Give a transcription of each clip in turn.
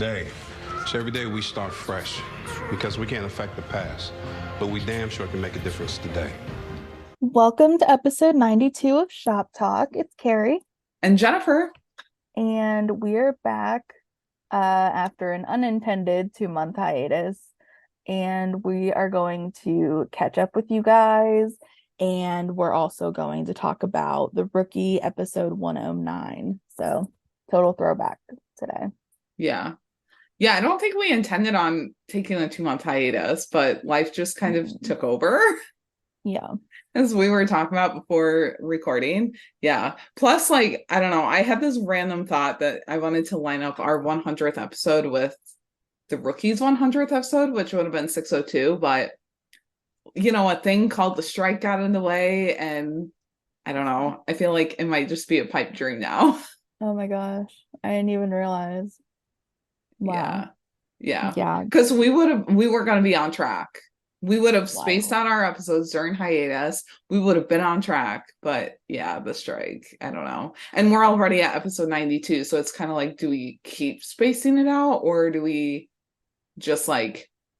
today. So every day we start fresh because we can't affect the past, but we damn sure can make a difference today. Welcome to episode 92 of Shop Talk. It's Carrie. And Jennifer. And we're back after an unintended 2-month hiatus. And we are going to catch up with you guys. And we're also going to talk about The Rookie episode 109. So total throwback today. Yeah. Yeah, I don't think we intended on taking a 2-month hiatus, but life just kind of took over. Yeah. As we were talking about before recording. Yeah. Plus, I don't know, I had this random thought that I wanted to line up our 100th episode with the Rookie's 100th episode, which would have been 602. But, a thing called the strike got in the way. And I don't know. I feel like it might just be a pipe dream now. Oh my gosh. I didn't even realize. Wow. Yeah. Yeah. Because we were going to be on track. We would have spaced out our episodes during hiatus. We would have been on track. But yeah, the strike, I don't know. And we're already at episode 92. So it's kind of like, do we keep spacing it out? Or do we just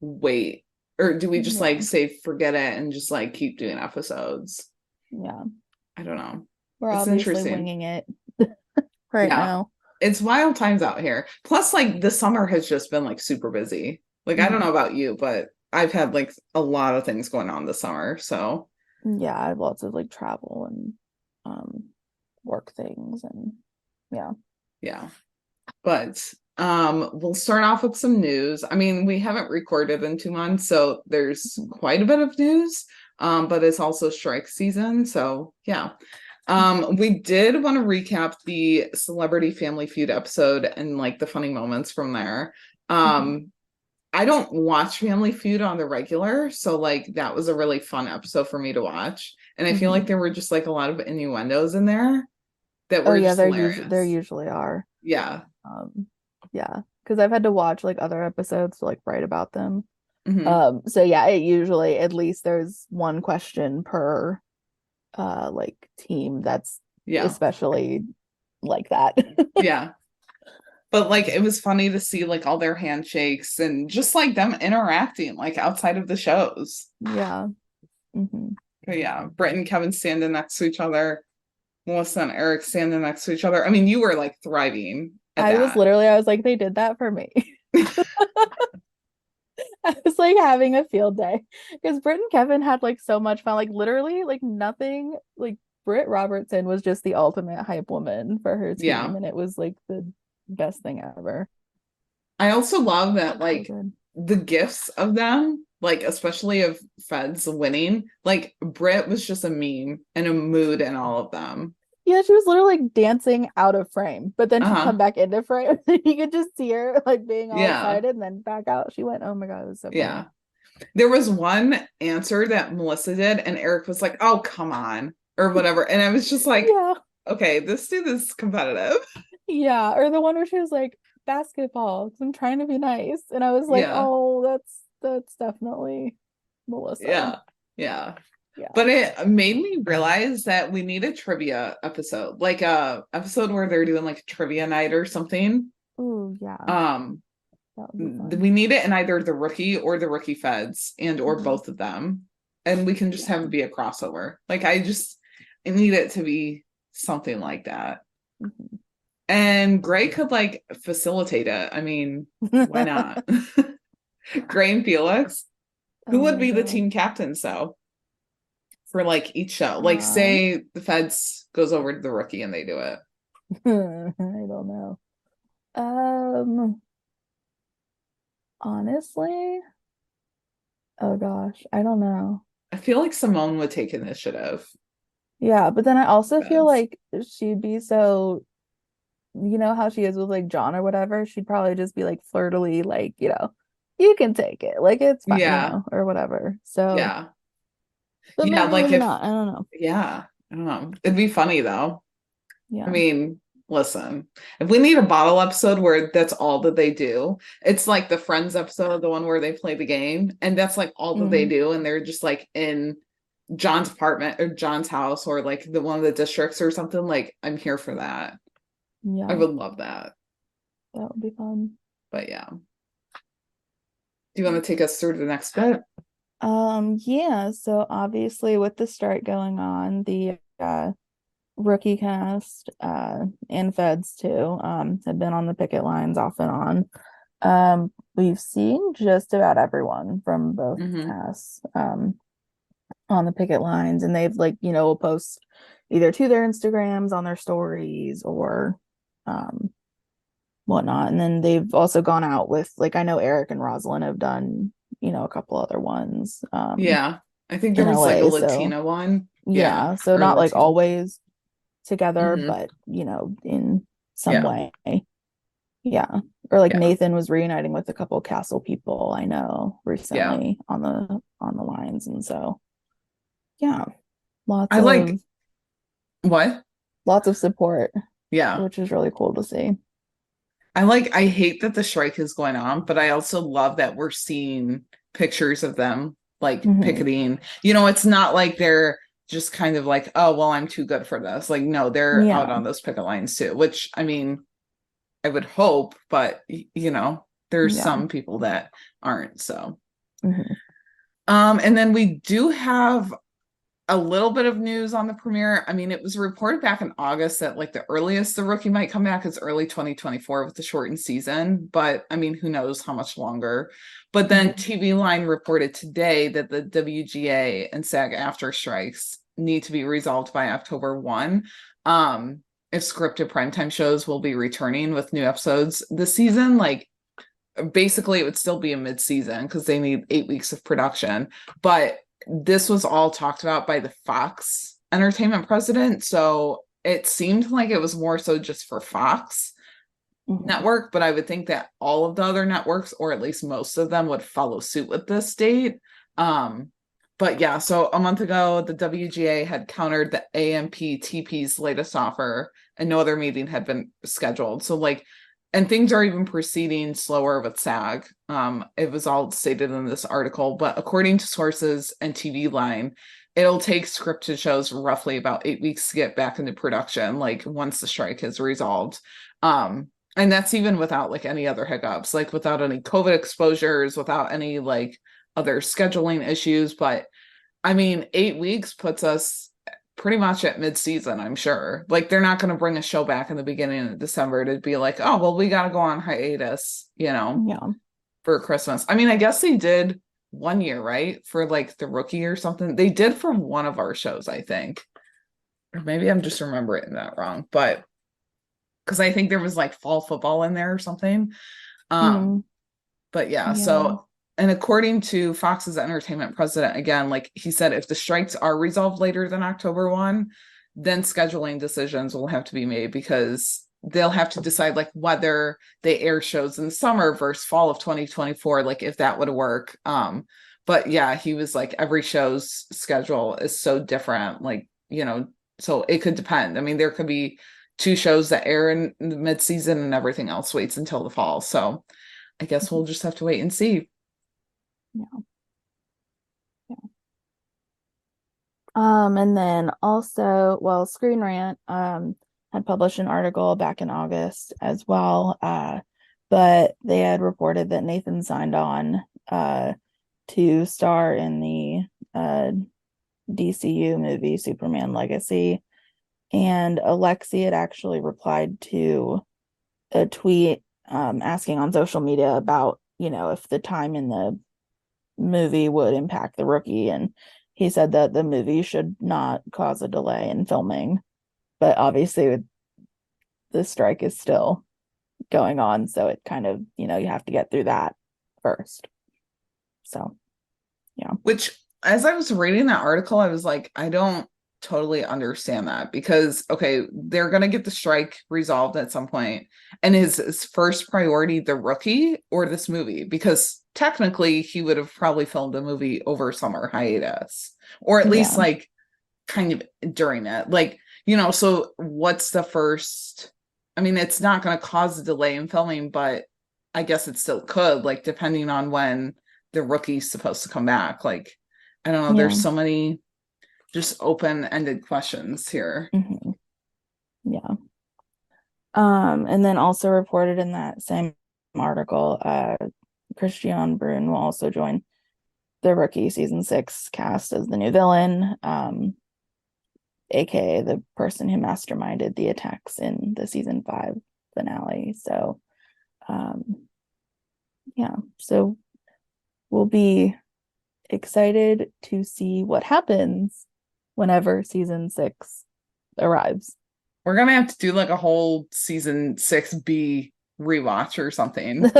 wait? Or do we just say, forget it and just keep doing episodes? Yeah. I don't know. We're obviously winging it now. It's wild times out here. Plus, the summer has just been super busy. I don't know about you, but I've had a lot of things going on this summer. So yeah, I have lots of travel and work things and yeah. But we'll start off with some news. I mean, we haven't recorded in 2 months, so there's quite a bit of news. But it's also strike season, so yeah. We did want to recap the Celebrity Family Feud episode and the funny moments from there. I don't watch Family Feud on the regular, so that was a really fun episode for me to watch. And I feel like there were just a lot of innuendos in there that were just hilarious. There usually are. Yeah. Yeah, because I've had to watch other episodes to write about them. Mm-hmm. So yeah, it usually at least there's one question per team that's especially like that. Yeah. But it was funny to see all their handshakes and just them interacting outside of the shows. Yeah. But yeah, Britt and Kevin standing next to each other, Melissa and Eric standing next to each other. I mean, you were thriving at that. I was like, they did that for me. I was having a field day because Britt and Kevin had so much fun. Literally nothing. Britt Robertson was just the ultimate hype woman for her team, and it was the best thing ever. I also love that the gifts of them, especially of Feds winning, Britt was just a meme and a mood in all of them. Yeah, she was literally dancing out of frame, but then she'd come back into frame. You could just see her being all excited and then back out. She went, oh my God, it was so funny. Yeah. There was one answer that Melissa did and Eric was like, oh, come on, or whatever. And I was just okay, this dude is competitive. Yeah, or the one where she was like, basketball, because I'm trying to be nice. And I was like, oh, that's definitely Melissa. Yeah. But it made me realize that we need a trivia episode, a episode where they're doing a trivia night or something. Oh yeah. We need it in either the Rookie or the Rookie Feds or both of them, and we can just have it be a crossover. I need it to be something like that. And Gray could facilitate it. I mean, why not? Gray and Felix. Who would be the team captains though? For each show. Say the Feds goes over to the Rookie and they do it. I don't know. Honestly, oh gosh, I don't know. I feel like Simone would take initiative. Yeah, but then I also feel like she'd be so, how she is with John or whatever, she'd probably just be flirtily, you can take it. It's fine, or whatever. So yeah. But maybe not. I don't know. Yeah. I don't know. It'd be funny though. Yeah. I mean, listen, if we need a bottle episode where that's all that they do, it's the Friends episode, the one where they play the game, and that's all that they do, and they're just in John's apartment or John's house or the one of the districts or something. I'm here for that. Yeah. I would love that. That would be fun. But yeah. Do you want to take us through the next bit? Yeah, so obviously with the strike going on, the rookie cast and feds too have been on the picket lines off and on. We've seen just about everyone from both Mm-hmm. casts on the picket lines, and they've will post either to their Instagrams on their stories or whatnot. And then they've also gone out with, like, I know Eric and Rosalind have done, a couple other ones Yeah. I think there in was like a LA. So Latina one. Yeah. yeah, so Or not like Latino. always together, Mm-hmm. but in some Yeah. way. Yeah. Or like Yeah. Nathan was reuniting with a couple Castle people I know Yeah. recently on the lines. And so yeah, lots I like of what? support, Yeah. which is really cool to see. I hate that the strike is going on, but I also love that we're seeing pictures of them like Hmm. picketing. It's not like they're just kind of like, oh, well, I'm too good for this. Like, no, they're out Yeah. on those picket lines too, which I mean, I would hope, but there's Yeah. some people that aren't. So, Hmm. and then we do have a little bit of news on the premiere. I mean, it was reported back in August that like the earliest the rookie might come back is early 2024 with the shortened season. But I mean, who knows how much longer. But then Hmm. TV Line reported today that the WGA and SAG-AFTRA strikes need to be resolved by October 1. If scripted primetime shows will be returning with new episodes this season, like basically it would still be a mid-season because they need 8 weeks of production. But this was all talked about by the Fox Entertainment president, so it seemed like it was more so just for Fox Hmm. network, but I would think that all of the other networks, or at least most of them, would follow suit with this date. But yeah, so a month ago the WGA had countered the AMP-TP's latest offer and no other meeting had been scheduled. So like, and things are even proceeding slower with SAG. It was all stated in this article, but according to sources and TV Line, it'll take scripted shows roughly about 8 weeks to get back into production, like once the strike is resolved. And that's even without like any other hiccups, like without any COVID exposures, without any like other scheduling issues. But I mean, 8 weeks puts us pretty much at mid-season, I'm sure. Like they're not going to bring a show back in the beginning of December to be like, oh, well, we got to go on hiatus, Yeah. for Christmas. I mean, I guess they did 1 year, right? For like the rookie or something. They did for one of our shows, I think. Or maybe I'm just remembering that wrong, but because I think there was like fall football in there or something. Um, Mm, but yeah, yeah. so and according to Fox's entertainment president, again, like he said, if the strikes are resolved later than October 1, then scheduling decisions will have to be made because they'll have to decide like whether they air shows in the summer versus fall of 2024, like if that would work. But yeah, he was like, every show's schedule is so different, like, so it could depend. I mean, there could be two shows that air in the mid-season and everything else waits until the fall. So I guess we'll just have to wait and see. Yeah. Yeah. And then also, well, Screen Rant had published an article back in August as well. But they had reported that Nathan signed on to star in the DCU movie Superman Legacy. And Alexi had actually replied to a tweet asking on social media about, if the time in the movie would impact the rookie. And he said that the movie should not cause a delay in filming. But obviously, the strike is still going on. So it kind of, you have to get through that first. So, yeah. Which, as I was reading that article, I was like, I don't totally understand that because, okay, they're going to get the strike resolved at some point. And is his first priority the rookie or this movie? Because technically, he would have probably filmed a movie over summer hiatus, or at least Yeah. like kind of during it. Like, so what's the first? I mean, it's not going to cause a delay in filming, but I guess it still could, like, depending on when the rookie's supposed to come back. Like, I don't know, Yeah. there's so many just open-ended questions here. Yeah. And then also reported in that same article, Christian Brun will also join the Rookie season 6 cast as the new villain, aka the person who masterminded the attacks in the season 5 finale. So yeah, so we'll be excited to see what happens whenever season 6 arrives. We're gonna have to do like a whole season 6B rewatch or something.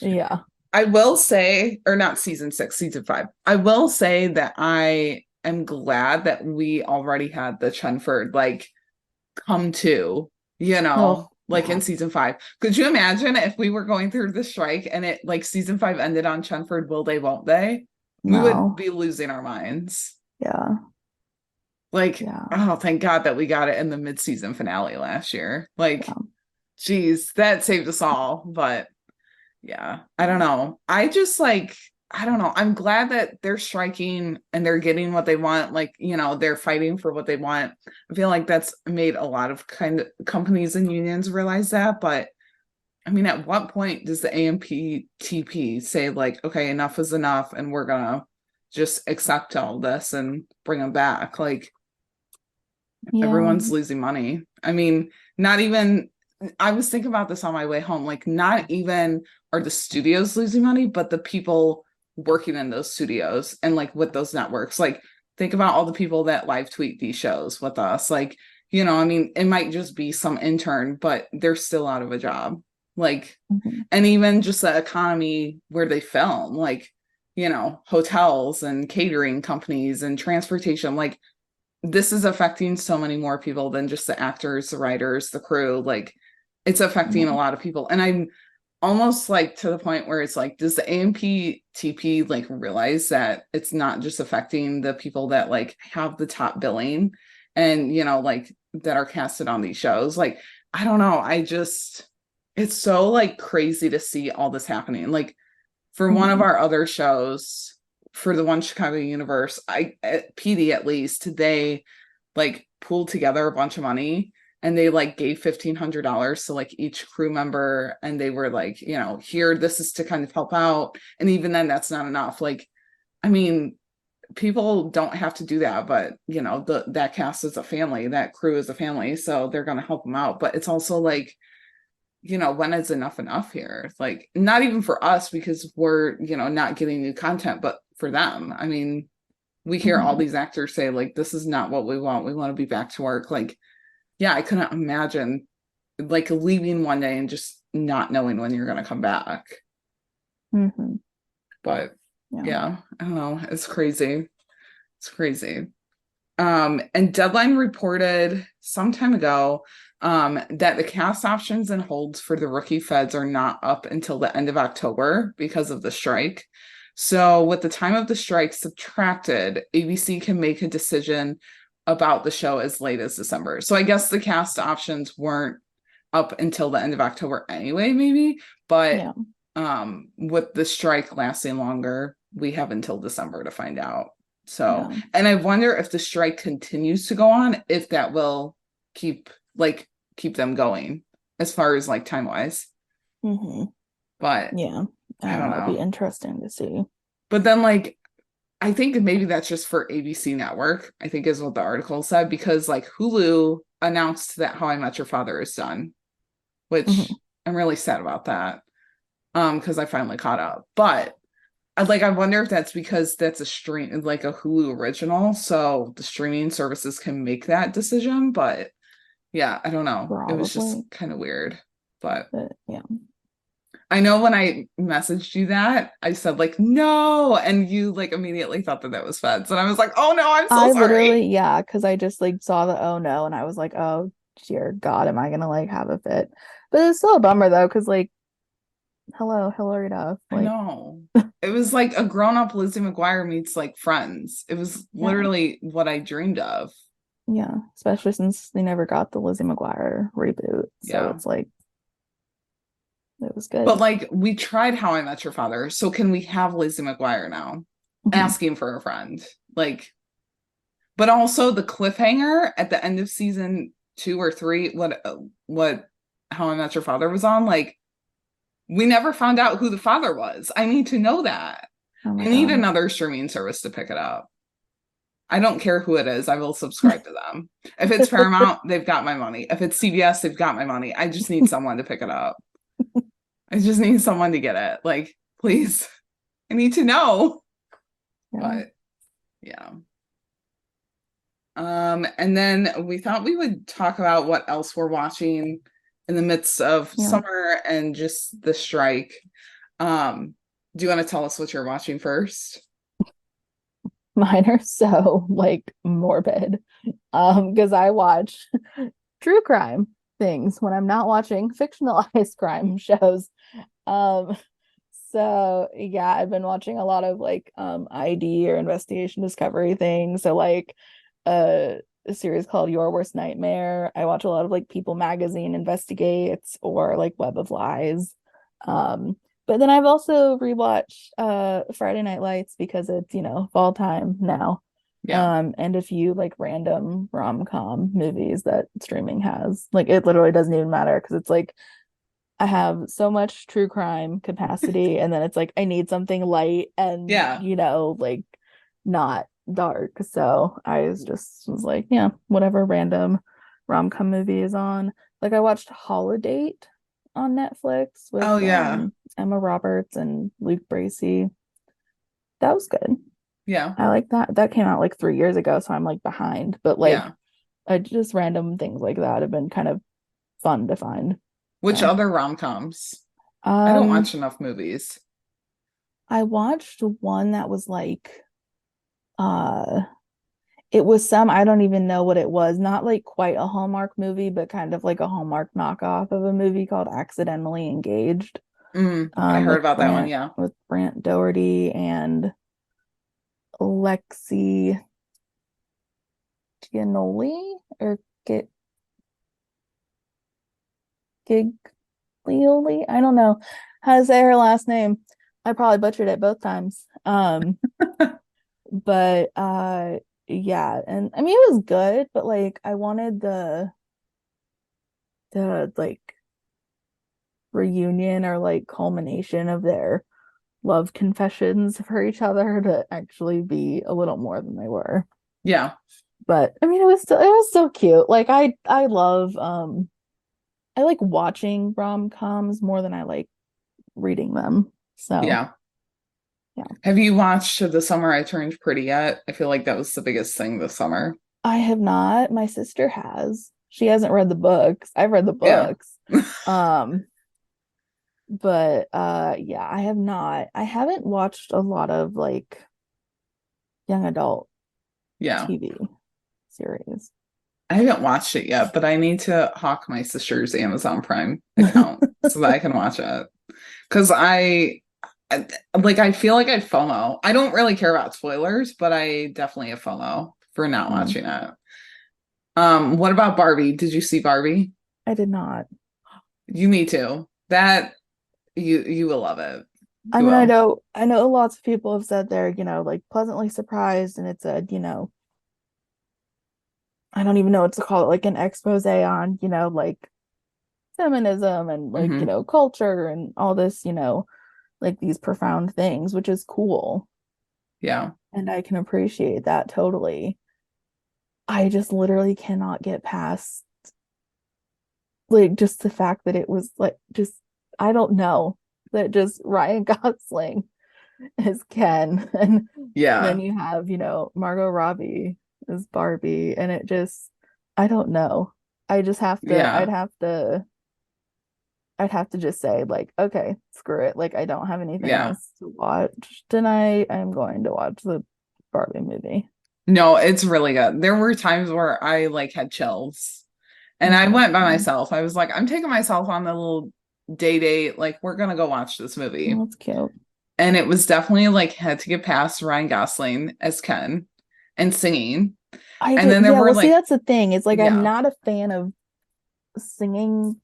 Yeah. I will say, or not season 6, season 5. I will say that I am glad that we already had the Chenford like come to, Oh, like yeah. in season 5. Could you imagine if we were going through the strike and it like season 5 ended on Chenford, will they, won't they? We would No. be losing our minds. Yeah. Like, Yeah. oh, thank God that we got it in the mid-season finale last year. Like, Yeah. geez, that saved us all. But yeah, I don't know. I just like, I don't know. I'm glad that they're striking and they're getting what they want. Like, they're fighting for what they want. I feel like that's made a lot of kind of companies and unions realize that. But I mean, at what point does the AMPTP say like, okay, enough is enough and we're gonna just accept all this and bring them back? Like, Yeah. everyone's losing money. I mean, not even, I was thinking about this on my way home, like not even are the studios losing money, but the people working in those studios and like with those networks. Like think about all the people that live tweet these shows with us. Like, I mean, it might just be some intern, but they're still out of a job. Like, and even just the economy where they film, like, hotels and catering companies and transportation, like this is affecting so many more people than just the actors, the writers, the crew. Like it's affecting a lot of people. And I'm almost like to the point where it's like, does the AMPTP like realize that it's not just affecting the people that like have the top billing and, like that are casted on these shows? Like, I don't know. It's so like crazy to see all this happening. Like for one of our other shows, for the One Chicago Universe, at PD at least, they like pooled together a bunch of money and they like gave $1,500 to like each crew member. And they were like, here, this is to kind of help out. And even then that's not enough. Like, I mean, people don't have to do that, but that cast is a family, that crew is a family. So they're going to help them out. But it's also like, when is enough here? Like not even for us because we're, not getting new content, but for them. I mean, we hear all these actors say like, this is not what we want. We want to be back to work. Like, yeah, I couldn't imagine like leaving one day and just not knowing when you're going to come back. But yeah, I don't know. It's crazy. It's crazy. And Deadline reported some time ago that the cast options and holds for the rookie feds are not up until the end of October because of the strike. So with the time of the strike subtracted, ABC can make a decision about the show as late as December. So I guess the cast options weren't up until the end of October anyway, maybe. But with the strike lasting longer, we have until December to find out. So, and I wonder if the strike continues to go on, if that will keep them going as far as like time wise. But yeah, I don't know. It'll be interesting to see. But then like, I think maybe that's just for ABC Network, I think is what the article said, because like Hulu announced that How I Met Your Father is done, which I'm really sad about that. Because I finally caught up. But I wonder if that's because that's a stream, like a Hulu original, so the streaming services can make that decision. But yeah, I don't know. Probably. It was just kind of weird. But yeah. I know when I messaged you that, I said like, no, and you like immediately thought that was feds. And I was like, oh no, I'm so sorry. Literally, yeah, because I just like saw the oh no, and I was like, oh dear God, am I gonna like have a fit? But it's still a bummer though, because like hello, Hillary Duff. Like, I know. It was like a grown-up Lizzie McGuire meets like Friends. It was literally what I dreamed of. Yeah, especially since they never got the Lizzie McGuire reboot. So it's like it was good. But like we tried How I Met Your Father, so can we have Lizzie McGuire now? Asking for a friend. Like, but also the cliffhanger at the end of season 2 or 3, what How I Met Your Father was on, like We never found out who the father was. I need to know that. Oh my I need God. another streaming service to pick it up. I don't care who it is. I will subscribe to them. If it's Paramount, they've got my money. If it's CBS, they've got my money. I just need someone to pick it up. I just need someone to get it. Like, please. I need to know. Yeah. But yeah. And then we thought we would talk about what else we're watching in the midst of Yeah. summer and just the strike. Do you want to tell us what you're watching first? Mine are so like morbid. Because I watch true crime things when I'm not watching fictionalized crime shows. Um, so yeah, I've been watching a lot of like ID or investigation discovery things. So like a series called Your Worst Nightmare. I watch a lot of like People Magazine investigates or like Web of Lies. But then I've also rewatched Friday Night Lights because it's, you know, fall time now. Yeah. And a few like random rom-com movies that streaming has. Like it literally doesn't even matter because it's like I have so much true crime capacity, and then it's like I need something light and Yeah. you know, like not dark. So was like, yeah, whatever random rom-com movie is on. Like I watched Holiday on Netflix with Oh, yeah. Emma Roberts and Luke Bracey. That was good. Yeah. I like that. That came out like 3 years ago, so I'm like behind. But like Yeah. just random things like that have been kind of fun to find. Which So, other rom-coms? I don't watch um, enough movies. I watched one that was like uh it was some I don't even know what it was, not like quite a Hallmark movie, but kind of like a Hallmark knockoff of a movie called Accidentally Engaged. I heard With about that one, yeah. Brant Doherty and Lexi Gianoli or Giglioli. I don't know how to say her last name. I probably butchered it both times. But yeah, and I mean it was good, but like I wanted the like reunion or like culmination of their love confessions for each other to actually be a little more than they were. Yeah. But I mean it was still cute. Like I love I like watching rom-coms more than I like reading them. So Yeah. yeah. Have you watched The Summer I Turned Pretty yet? I feel like that was the biggest thing this summer. I have not. My sister has. She hasn't read the books. I've read the Yeah. books. Um, but yeah, I have not. I haven't watched a lot of like young adult Yeah. TV series. I haven't watched it yet, but I need to hawk my sister's Amazon Prime account so that I can watch it. Because I feel like I have FOMO. I don't really care about spoilers, but I definitely have FOMO for not Yeah. watching it. What about Barbie? Did you see Barbie? I did not. You need to. That you will love it. I You mean, will. I know lots of people have said they're, you know, like pleasantly surprised, and it's a, you know, I don't even know what to call it, like an expose on, you know, like feminism and like, you Hmm. know, culture and all this, you know, like these profound things, which is cool. Yeah. And I can appreciate that totally. I just literally cannot get past like just the fact that it was like just I don't know that just Ryan Gosling is Ken and then Yeah. you have, you know, Margot Robbie as Barbie and it just I don't know. I just have to Yeah. I'd have to just say like okay, screw it. Like I don't have anything Yeah. else to watch tonight. I'm going to watch the Barbie movie. No, it's really good. There were times where I like had chills. And I Oh, went by myself. I was like, I'm taking myself on a little day date. Like, we're gonna go watch this movie. that's cute. And it was definitely like had to get past Ryan Gosling as Ken and singing. I And just then there yeah, were well see like, that's the thing. It's like I'm yeah, not a fan of singing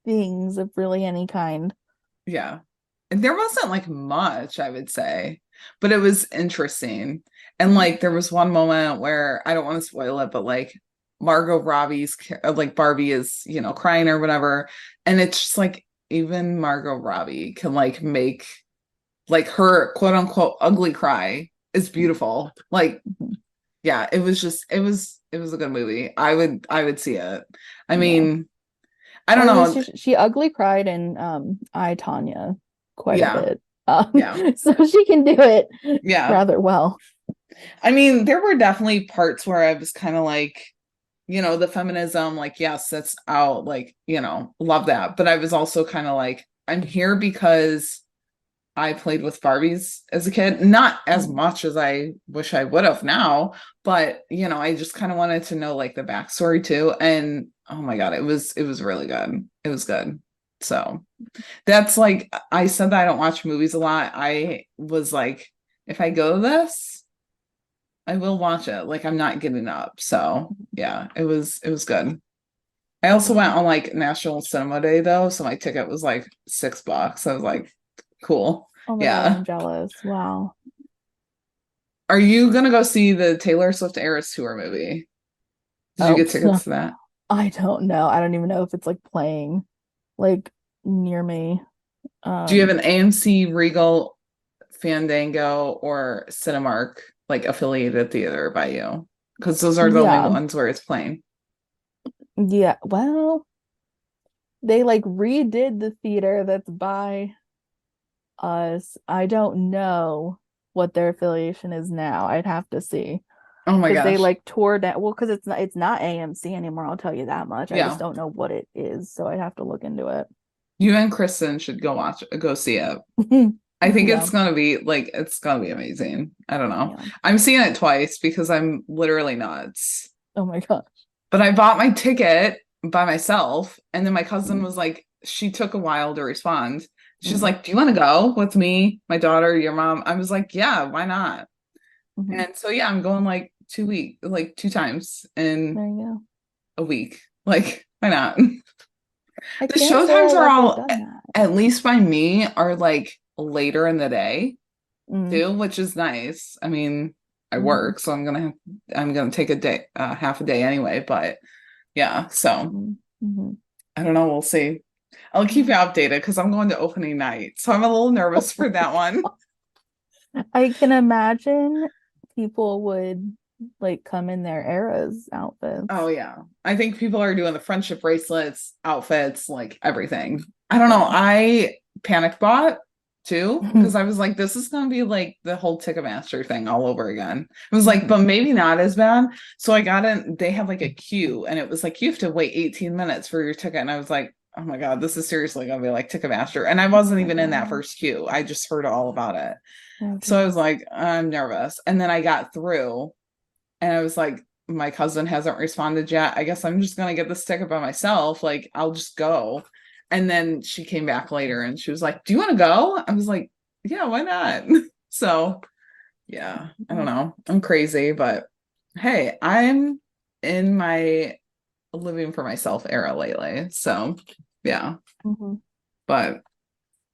things of really any kind. yeah. And there wasn't like much, I would say, but it was interesting. And like there was one moment where I don't want to spoil it, but like Margot Robbie's like Barbie is, you know, crying or whatever. And it's just like even Margot Robbie can like make like her quote unquote ugly cry is beautiful. Like, yeah, it was just it was a good movie. I would see it. I Yeah. mean, I don't Well, know. she ugly cried in I, Tanya quite a Yeah, bit. yeah, So she can do it yeah. rather well. I mean, there were definitely parts where I was kind of like, the feminism, like, yes, that's out, like, love that. But I was also kind of like, I'm here because I played with Barbies as a kid, not as much as I wish I would have now, but I just kind of wanted to know like the backstory too. And oh my God, it was really good. It was good. So that's like, I said that I don't watch movies a lot. I was like, if I go to this, I will watch it. Like I'm not giving up. So yeah, it was good. I also went on like National Cinema Day though, so my ticket was like $6. I was like, cool. Oh my God, Yeah. I'm jealous. Wow. Are you gonna go see the Taylor Swift Eras Tour movie? Did you Oh, get tickets to that? I don't know. I don't even know if it's like playing like near me. Do you have Um, an AMC, Regal, Fandango, or Cinemark like affiliated theater by you? Because those are the only yeah. ones where it's playing. Yeah. Well, they like redid the theater that's by us. I don't know what their affiliation is now. I'd have to see. Oh my Because they gosh. like tore down, well, because it's not AMC anymore, I'll tell you that much. I just Yeah. don't know what it is, so I'd have to look into it. You and Kristen should go see it. I think Yeah, it's gonna be amazing. I don't know. yeah. I'm seeing it twice because I'm literally nuts. Oh my gosh. But I bought my ticket by myself, and then my cousin was like, she took a while to respond. She's Mm, like, "Do you want to go with me, my daughter, your mom?" I was like, "Yeah, why not?" mhm. And so yeah, I'm going like 2 week, like 2 times in There you a week. Like, why not? go. I The can't show say times I've are ever all, done that. at least by me, are like later in the day Mm, too, which is nice. I mean, I mhm, work, so I'm gonna take a day, half a day anyway. But yeah, so mhm, mhm. I don't know. We'll see. I'll keep you Yeah. updated because I'm going to opening night, so I'm a little nervous for that one. I can imagine people would like come in their eras outfits. Oh yeah, I think people are doing the friendship bracelets, outfits, like everything. I don't know. Yeah. I panic bought too because I was like, this is gonna be like the whole Ticketmaster thing all over again. It was like, Mhm, but maybe not as bad. So I got in. They have like a queue, and it was like you have to wait 18 minutes for your ticket, and I was like, oh my God, this is seriously gonna be like Ticketmaster. And I oh wasn't my even in that God. first queue. I just heard all about it. Oh So I was geez. like, I'm nervous. And then I got through and I was like, my cousin hasn't responded yet. I guess I'm just gonna get this ticket by myself. Like, I'll just go. And then she came back later and she was like, do you want to go? I was like, yeah, why not? So yeah, I don't know. I'm crazy, but hey, I'm in my living for myself era lately. So yeah. Mhm. But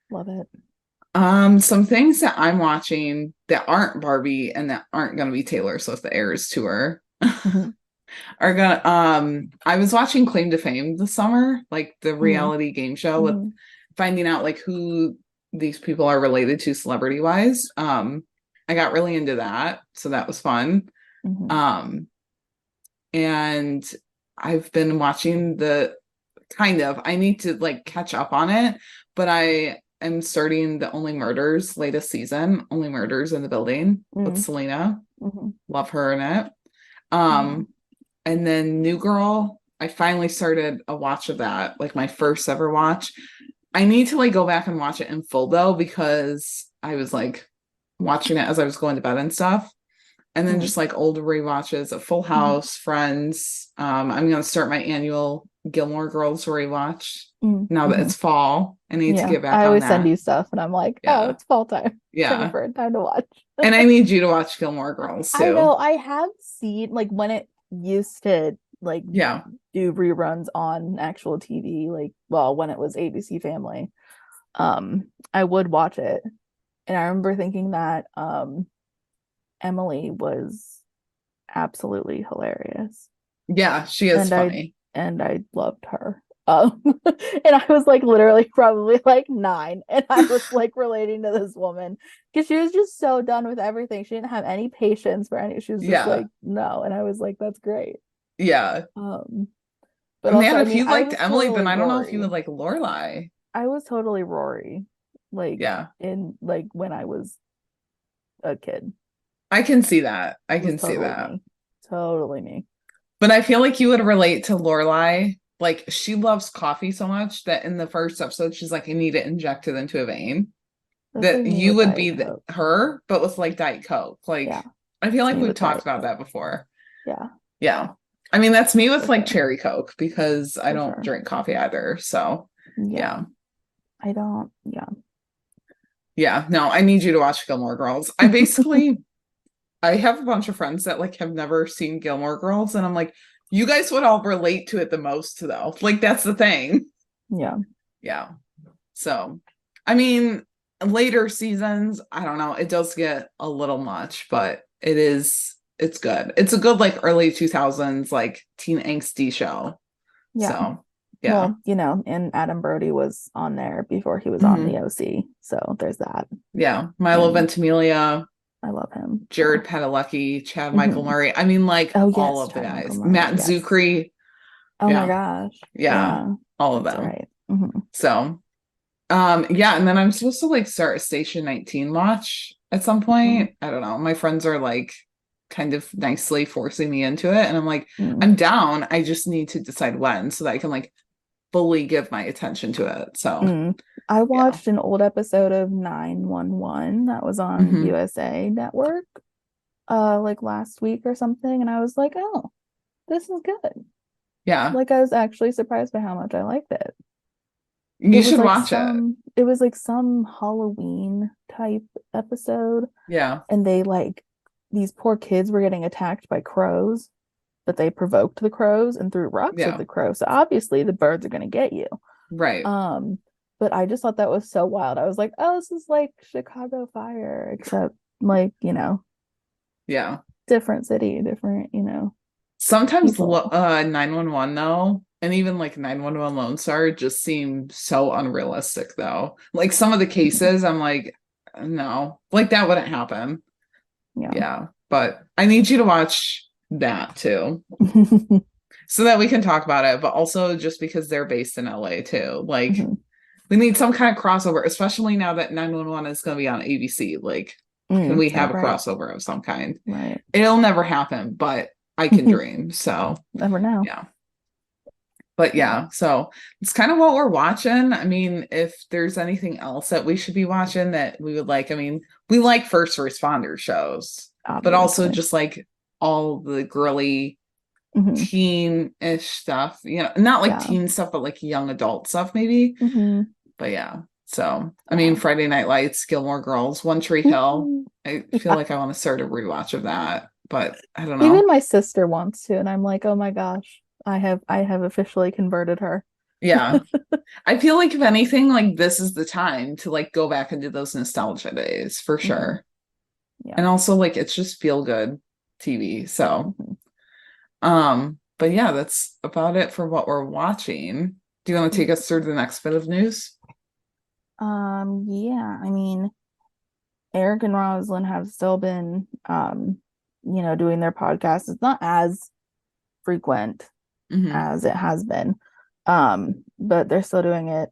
Love it. some things that I'm watching that aren't Barbie and that aren't gonna be Taylor Swift the Eras tour Mhm, are gonna I was watching Claim to Fame this summer, like the mhm, reality game show with mhm, finding out like who these people are related to celebrity wise. I got really into that, so that was fun. mhm. Um and I've been watching the kind of, I need to like catch up on it, but I am starting the Only Murders latest season, Only Murders in the Building with Mm, Selena. mhm. Love her in it. Yeah. Um and then New Girl, I finally started a watch of that, like my first ever watch. I need to like go back and watch it in full though, because I was like watching it as I was going to bed and stuff. And then Mm, just like old rewatches of Full mhm, House, Friends. I'm gonna start my annual Gilmore Girls rewatch mm, now that mhm. it's fall. I need to Yeah. get back I on always send that. you stuff and I'm like, oh, Yeah. it's fall time. Yeah. Jennifer, time to watch. And I need you to watch Gilmore Girls I too. know I have seen like when it used to like Yeah. do reruns on actual TV, like well, when it was ABC Family. I would watch it. And I remember thinking that Emily was absolutely hilarious. Yeah, she is And I funny. and I loved her. And I was like literally probably like 9, and I was like relating to this woman because she was just so done with everything. She didn't have any patience for any. She was just Yeah. like, no, and I was like, that's great. Yeah. But also, Man, I if mean, you I liked was Emily, then totally I don't know if you would Rory. like Lorelai. I was totally Rory, like Yeah. in like when I was a kid. I can see that. I It was can see totally that. me. Totally me. But I feel like you would relate to Lorelai. Like she loves coffee so much that in the first episode, she's like, I need it injected into a vein. That's That like me you with would Diet be Coke. her, but with like Diet Coke. Like Yeah, I feel it's like me we've with talked Diet about Coke. that before. Yeah, Yeah. I mean, that's me with for like sure. cherry Coke because I For don't sure. drink coffee either. So Yeah, yeah. I don't. Yeah. Yeah. No, I need you to watch Gilmore Girls. I have a bunch of friends that like have never seen Gilmore Girls, and I'm like, you guys would all relate to it the most though. Like that's the thing. Yeah. Yeah. So I mean, later seasons, I don't know, it does get a little much, but it's good. It's a good like early 2000s like teen angsty show. Yeah. So yeah. Well, and Adam Brody was on there before he was on Mhm. the OC. So there's that. Yeah. Milo And Ventimiglia, I love him. Jared So. Padalecki, Chad Michael Mhm. Murray. I mean, like Oh, all yes. of the Chad Michael guys. Murray. Matt Yes. Zucri. Oh my Yeah. gosh. Yeah. Yeah. All of That's them. right. So yeah, and then I'm supposed to like start a Station 19 watch at some Mhm. point. I don't know. My friends are like kind of nicely forcing me into it. And I'm like, Mhm. I'm down. I just need to decide when so that I can like fully give my attention to it. So I yeah. watched an old episode of 911 that was on Hmm. USA Network like last week or something, and I was like, oh, this is good. Yeah. Like I was actually surprised by how much I liked it. You should watch it. It was like some Halloween type episode, Yeah. and they like these poor kids were getting attacked by crows, but they provoked the crows and threw rocks at Yeah. the crows. So obviously the birds are gonna get you. Right. Um, but I just thought that was so wild. I was like, oh, this is like Chicago Fire, except like, Yeah. different city, different, Sometimes people. 911 though, and even like 911 Lone Star just seem so unrealistic though. Like some of the Mhm. cases, I'm like, no, like that wouldn't happen. Yeah. Yeah, but I need you to watch that too so that we can talk about it, but also just because they're based in LA too. Like Mhm. we need some kind of crossover, especially now that 911 is going to be on ABC. Like, can we Oh, have a right. crossover of some kind? Right. It'll never happen, but I can dream. So, Never know. yeah. But Yeah. yeah, so it's kind of what we're watching. I mean, if there's anything else that we should be watching that we would like, I mean, we like first responder shows, but also Obviously. just like all the girly Hmm. teen-ish stuff, not like Yeah. teen stuff, but like young adult stuff, maybe. Hmm. But yeah, so I mean, Yeah. Friday Night Lights, Gilmore Girls, One Tree Hill. Mhm. I feel Yeah. like I want to start a rewatch of that, but I don't Even know. my sister wants to, and I'm like, oh my gosh, I have officially converted her. Yeah. I feel like if anything, like this is the time to like go back into those nostalgia days for Hmm. sure. Yeah. And also like it's just feel good TV. So Hmm. but yeah, that's about it for what we're watching. Do you want to take us through the next bit of news? Yeah, I mean, Eric and Rosalind have still been doing their podcast. It's not as frequent Hmm. as it has been. But they're still doing it.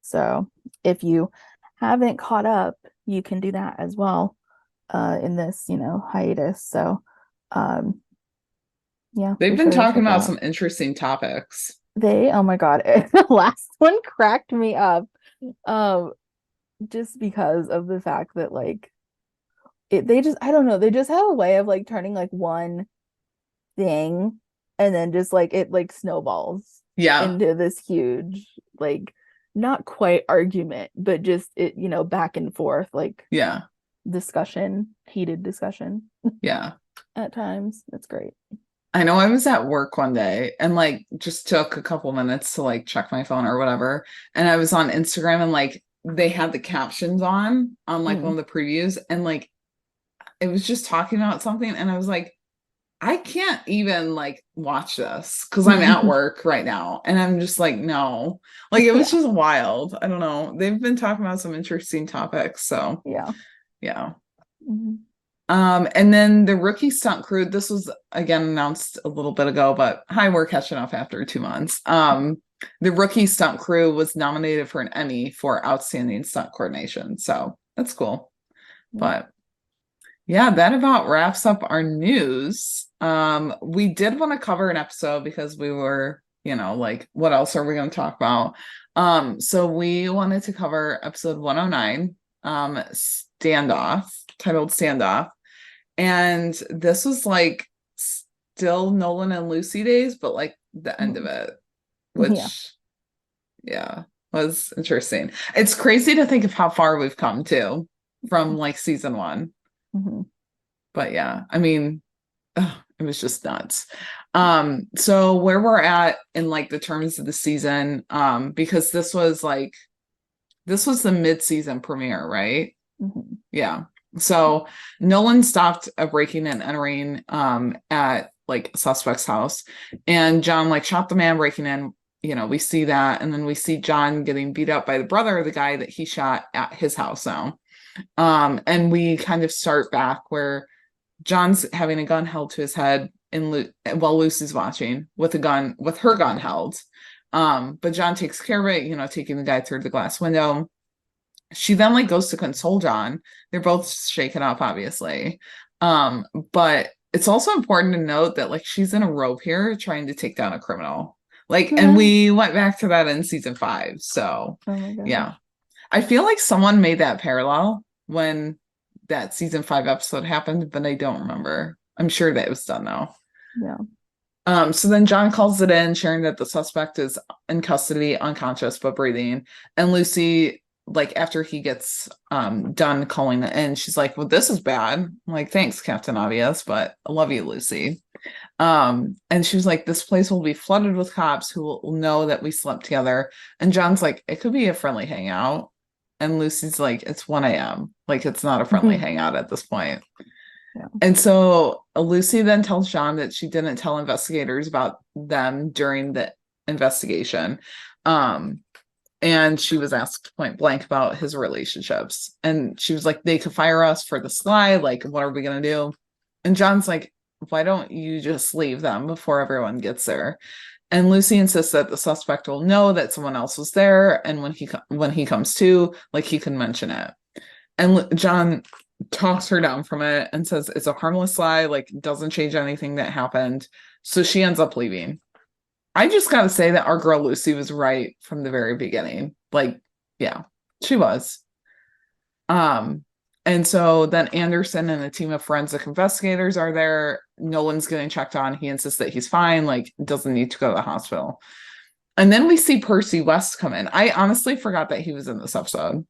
So if you haven't caught up, you can do that as well, in this, hiatus. So, um, yeah, They've be been sure to talking check about out. some interesting topics. Oh my God, the last one cracked me up. Um, just because of the fact that like they just, I don't know, they just have a way of like turning like one thing and then just like it like snowballs Yeah. into this huge like not quite argument but just it back and forth like Yeah. heated discussion Yeah. at times. It's great. I know I was at work one day and like just took a couple minutes to like check my phone or whatever. And I was on Instagram and like they had the captions on like one Mm. of the previews and like it was just talking about something and I was like, I can't even like watch this because I'm at work right now and I'm just like, no, like it was Yeah. just wild. I don't know. They've been talking about some interesting topics. So Yeah. yeah. Mhm. And then the rookie stunt crew, this was again announced a little bit ago, but hi, we're catching up after 2 months. The rookie stunt crew was nominated for an Emmy for outstanding stunt coordination. So that's cool. Yeah. But yeah, that about wraps up our news. We did want to cover an episode because we were, like, what else are we going to talk about? So we wanted to cover episode 109, Standoff, titled Standoff. And this was like still Nolan and Lucy days, but like the end of Mhm. it, Yeah. which, yeah, was interesting. It's crazy to think of how far we've come to from like season one. Mhm. But yeah, I mean, it was just nuts. So where we're at in like the terms of the season, because this was the mid-season premiere, right? Mhm. Yeah. So Nolan stopped a breaking and entering at like a suspect's house, and John like shot the man breaking in. We see that, and then we see John getting beat up by the brother of the guy that he shot at his house now. And we kind of start back where John's having a gun held to his head while Lucy's watching with her gun held. But John takes care of it, taking the guy through the glass window. She then like goes to console John. They're both shaken up, obviously. But it's also important to note that like she's in a rope here trying to take down a criminal. Like, and Yeah. we went back to that in season 5. So Oh my yeah. gosh. I feel like someone made that parallel when that season 5 episode happened, but I don't remember. I'm sure that it was done though. Yeah. So then John calls it in, sharing that the suspect is in custody, unconscious but breathing. And Lucy, like after he gets done calling it in, she's like, "Well, this is bad." I'm like, "Thanks, Captain Obvious, but I love you, Lucy." And she was like, "This place will be flooded with cops who will know that we slept together." And John's like, "It could be a friendly hangout." And Lucy's like, "It's 1 a.m. Like it's not a friendly hangout at this point." Yeah. And so Lucy then tells John that she didn't tell investigators about them during the investigation. And she was asked point blank about his relationships. And she was like, "They could fire us for the sly. Like, what are we going to do?" And John's like, "Why don't you just leave them before everyone gets there?" And Lucy insists that the suspect will know that someone else was there. And when he comes to, like, he can mention it. And John talks her down from it and says it's a harmless lie, like doesn't change anything that happened. So she ends up leaving. I just gotta say that our girl Lucy was right from the very beginning. Like, yeah, she was. And so then Anderson and a team of forensic investigators are there. Nolan's getting checked on. He insists that he's fine, like doesn't need to go to the hospital. And then we see Percy West come in. I honestly forgot that he was in this episode.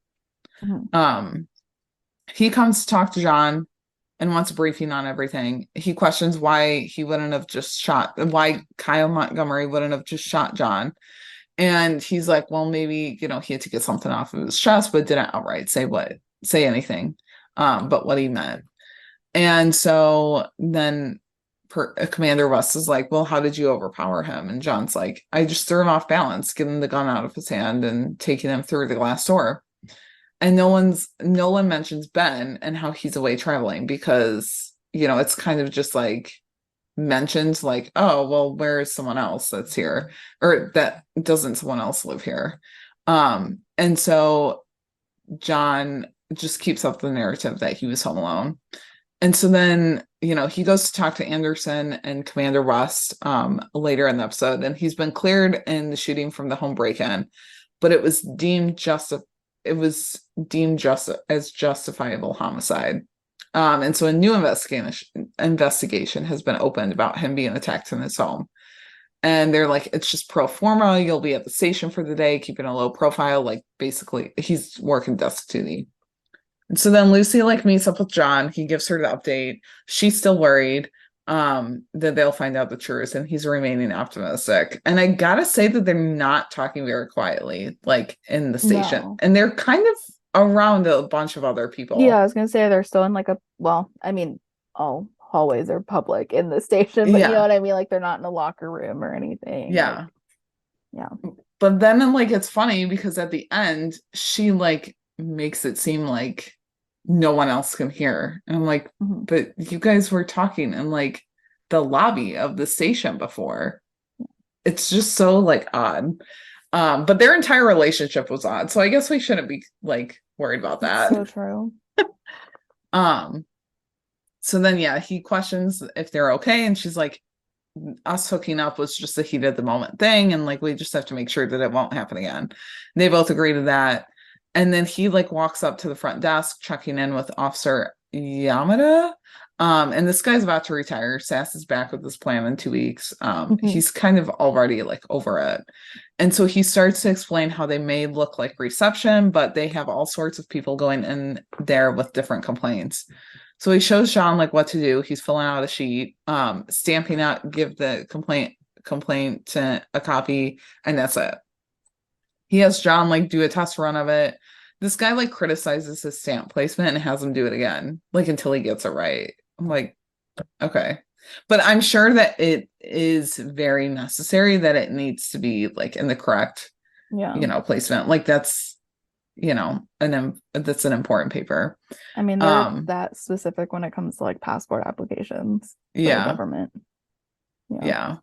Mhm. He comes to talk to John and wants a briefing on everything. He questions why why Kyle Montgomery wouldn't have just shot John. And he's like, well, maybe, he had to get something off of his chest, but didn't outright say anything, but what he meant. And so then Commander West is like, well, how did you overpower him? And John's like, I just threw him off balance, getting the gun out of his hand and taking him through the glass door. And Nolan mentions Ben and how he's away traveling because, it's kind of just like mentioned like, oh, well, where is someone else that's here? Or that doesn't someone else live here? And so John just keeps up the narrative that he was home alone. And so then, he goes to talk to Anderson and Commander West later in the episode, and he's been cleared in the shooting from the home break-in, but it was deemed just as justifiable homicide. And so a new investigation has been opened about him being attacked in his home. And they're like, it's just pro forma. You'll be at the station for the day, keeping a low profile. Like basically he's working desk duty. And so then Lucy like meets up with John. He gives her the update. She's still worried that they'll find out the truth, and he's remaining optimistic. And I gotta say that they're not talking very quietly, like in the station. No. And they're kind of around a bunch of other people. Yeah, I was gonna say they're still in like a, well, I mean, oh, hallways are public in the station, but you know Yeah. what I mean? Like they're not in a locker room or anything. Yeah. Yeah. But then like it's funny because at the end she like makes it seem like no one else can hear. And I'm like, Mhm. but you guys were talking in like the lobby of the station before. It's just so like odd. But their entire relationship was odd. So I guess we shouldn't be like worried about That's that. so true. Um, so then yeah, he questions if they're okay, and she's like, us hooking up was just a heat of the moment thing, and like we just have to make sure that it won't happen again. And they both agree to that. And then he like walks up to the front desk, checking in with Officer Yamada. And this guy's about to retire. Sass is back with this plan in 2 weeks. He's kind of already like over it. And so he starts to explain how they may look like reception, but they have all sorts of people going in there with different complaints. So he shows John like what to do. He's filling out a sheet, stamping out, give the complaint to a copy, and that's it. He has John like do a test run of it. This guy like criticizes his stamp placement and has him do it again, like until he gets it right. I'm like, okay. But I'm sure that it is very necessary that it needs to be like in the correct, placement. Like that's, that's an important paper. I mean, they're that specific when it comes to like passport applications for the government. Yeah.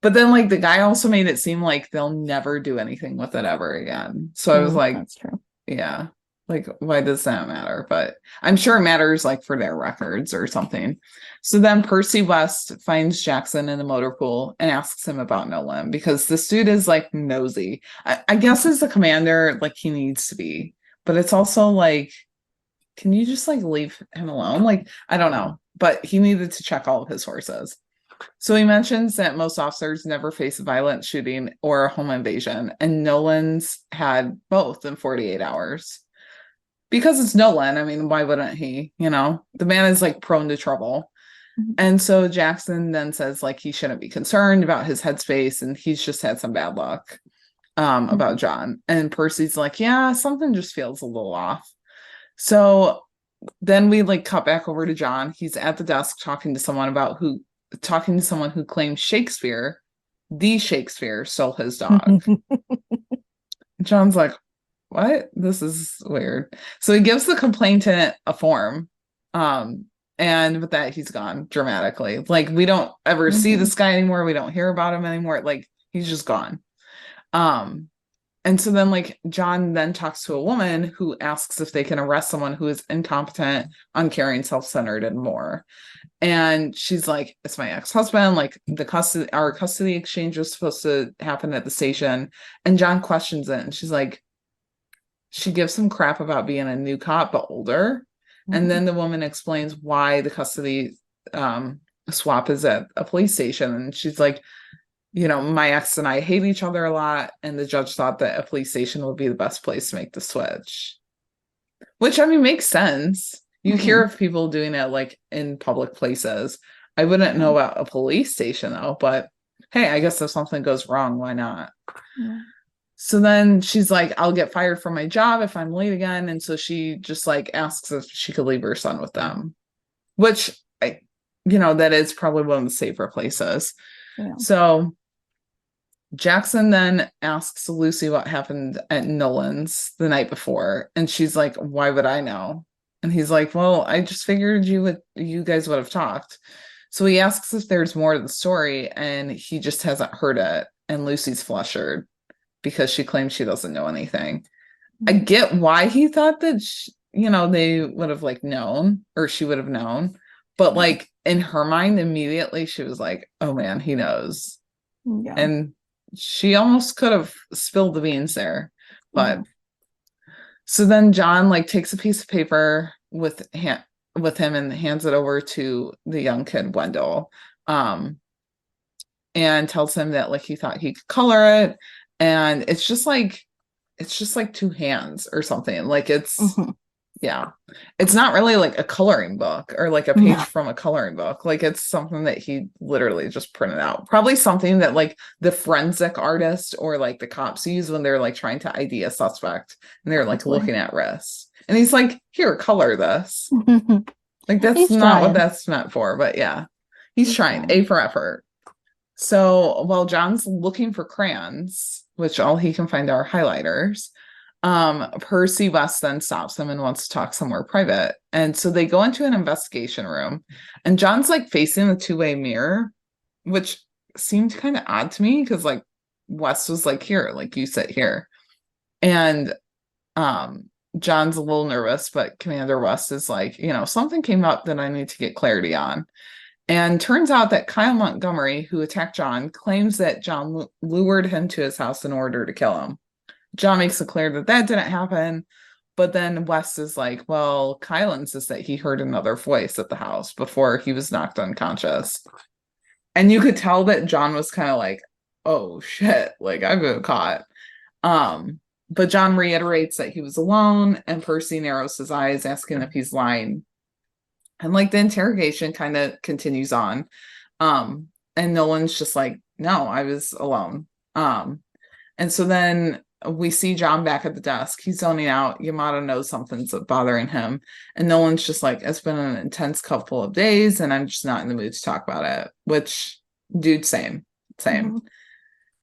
But then like the guy also made it seem like they'll never do anything with it ever again. So I was like, that's true. Yeah. Like, why does that matter? But I'm sure it matters like for their records or something. So then Percy West finds Jackson in the motor pool and asks him about Nolan because this dude is like nosy. I guess as the commander, like he needs to be, but it's also like, can you just like leave him alone? Like, I don't know, but he needed to check all of his horses. So he mentions that most officers never face a violent shooting or a home invasion, and Nolan's had both in 48 hours. Because it's Nolan, I mean, why wouldn't he? The man is like prone to trouble. Mhm. And so Jackson then says like he shouldn't be concerned about his headspace and he's just had some bad luck about John. And Percy's like, yeah, something just feels a little off. So then we like cut back over to John. He's at the desk talking to someone who claims Shakespeare, the Shakespeare, stole his dog. John's like, what? This is weird. So he gives the complainant a form. And with that, he's gone dramatically. Like, we don't ever see this guy anymore. We don't hear about him anymore. Like, he's just gone. And so then like John then talks to a woman who asks if they can arrest someone who is incompetent, uncaring, self-centered, and more. And she's like, it's my ex-husband. Like our custody exchange was supposed to happen at the station. And John questions it. And she's like, she gives him crap about being a new cop, but older. And then the woman explains why the custody swap is at a police station. And she's like, my ex and I hate each other a lot. And the judge thought that a police station would be the best place to make the switch. Which, I mean, makes sense. You hear of people doing it like in public places. I wouldn't know about a police station though, but hey, I guess if something goes wrong, why not? Yeah. So then she's like, I'll get fired from my job if I'm late again. And so she just like asks if she could leave her son with them, which that is probably one of the safer places. Yeah. So Jackson then asks Lucy what happened at Nolan's the night before. And she's like, why would I know? And he's like, well, I just figured you guys would have talked. So he asks if there's more to the story, and he just hasn't heard it. And Lucy's flustered because she claims she doesn't know anything. I get why he thought that, they would have like known, or she would have known. But like in her mind, immediately she was like, oh man, he knows. Yeah. And she almost could have spilled the beans there. But so then John like takes a piece of paper with him and hands it over to the young kid, Wendell, and tells him that like he thought he could color it. And it's just like 2 hands or something. Like it's it's not really like a coloring book or like a page from a coloring book. Like it's something that he literally just printed out. Probably something that like the forensic artist or like the cops use when they're like trying to ID a suspect and they're like looking at risks. And he's like, here, color this. Like, that's He's not what trying. that's meant for, but yeah, he's He's trying. trying. A for effort. So while John's looking for crayons, which all he can find are highlighters, Percy West then stops him and wants to talk somewhere private. And so they go into an investigation room, and John's like facing the two-way mirror, which seemed kind of odd to me because like West was like, here, like you sit here. And John's a little nervous, but Commander West is like, something came up that I need to get clarity on. And turns out that Kyle Montgomery, who attacked John, claims that John lured him to his house in order to kill him. John makes it clear that that didn't happen. But then West is like, well, Kyle insists that he heard another voice at the house before he was knocked unconscious. And you could tell that John was kind of like, oh shit, like I've been caught. But John reiterates that he was alone, and Percy narrows his eyes, asking if he's lying. And like the interrogation kind of continues on. And Nolan's just like, no, I was alone. And so then we see John back at the desk. He's zoning out. Yamada knows something's bothering him. And Nolan's just like, it's been an intense couple of days, and I'm just not in the mood to talk about it. Which, dude, same. Mhm.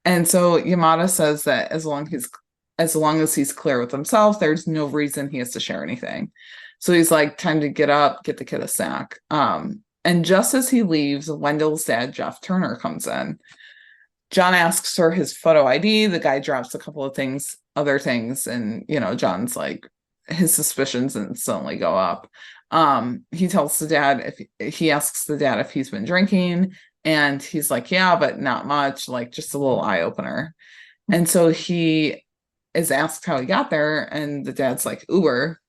And so Yamada says that as long as he's clear with himself, there's no reason he has to share anything. So he's like, time to get up, get the kid a snack. And just as he leaves, Wendell's dad, Jeff Turner, comes in. John asks for his photo ID. The guy drops a couple of other things, and John's like, his suspicions instantly go up. He tells the dad he asks the dad if he's been drinking, and he's like, yeah, but not much, like just a little eye opener. And so he is asked how he got there, and the dad's like, Uber.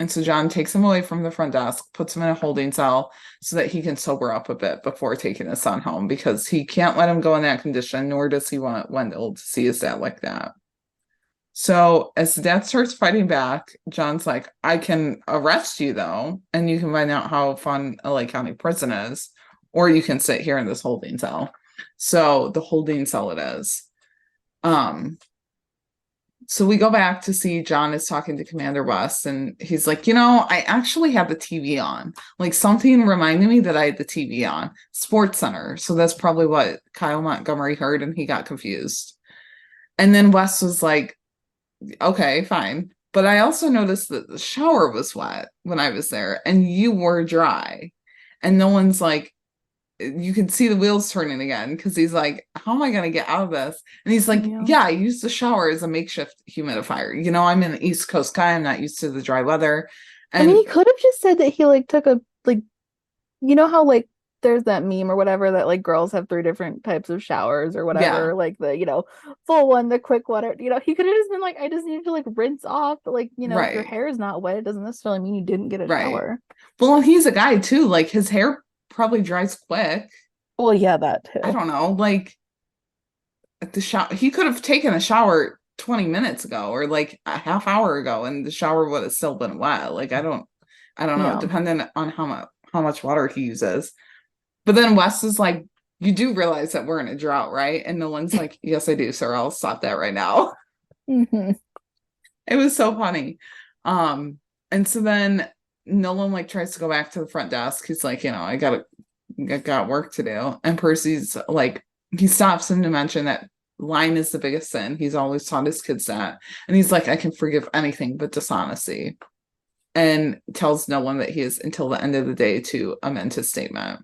And so John takes him away from the front desk, puts him in a holding cell so that he can sober up a bit before taking his son home, because he can't let him go in that condition, nor does he want Wendell to see his dad like that. So as the dad starts fighting back, John's like, I can arrest you though, and you can find out how fun LA County prison is, or you can sit here in this holding cell. So the holding cell it is. So we go back to see John is talking to Commander West, and he's like, I actually had the TV on. Like, something reminded me that I had the TV on. Sports Center. So that's probably what Kyle Montgomery heard, and he got confused. And then West was like, okay, fine. But I also noticed that the shower was wet when I was there, and you were dry. And no one's like, you can see the wheels turning again, because he's like, how am I going to get out of this? And he's like, yeah, I use the shower as a makeshift humidifier. I'm an East Coast guy. I'm not used to the dry weather. And I mean, he could have just said that he like took a like, how like there's that meme or whatever that like girls have 3 different types of showers or whatever, Yeah. like the full one, the quick water. He could have just been like, I just need to like rinse off, but like if your Right. hair is not wet, it doesn't necessarily mean you didn't get a shower. Well, he's a guy too. Like, his hair probably dries quick. Well, yeah, that too. I don't know. Like, the shower, he could have taken a shower 20 minutes ago or like a half hour ago, and the shower would have still been wet. Like, I don't know, Yeah. depending on how much water he uses. But then Wes is like, you do realize that we're in a drought, right? And Nolan's like, yes, I do, sir. I'll stop that right now. Mhm. It was so funny. And so then Nolan like tries to go back to the front desk. He's like, I got work to do. And Percy's like, he stops him to mention that lying is the biggest sin. He's always taught his kids that. And he's like, I can forgive anything but dishonesty. And tells Nolan that he has until the end of the day to amend his statement.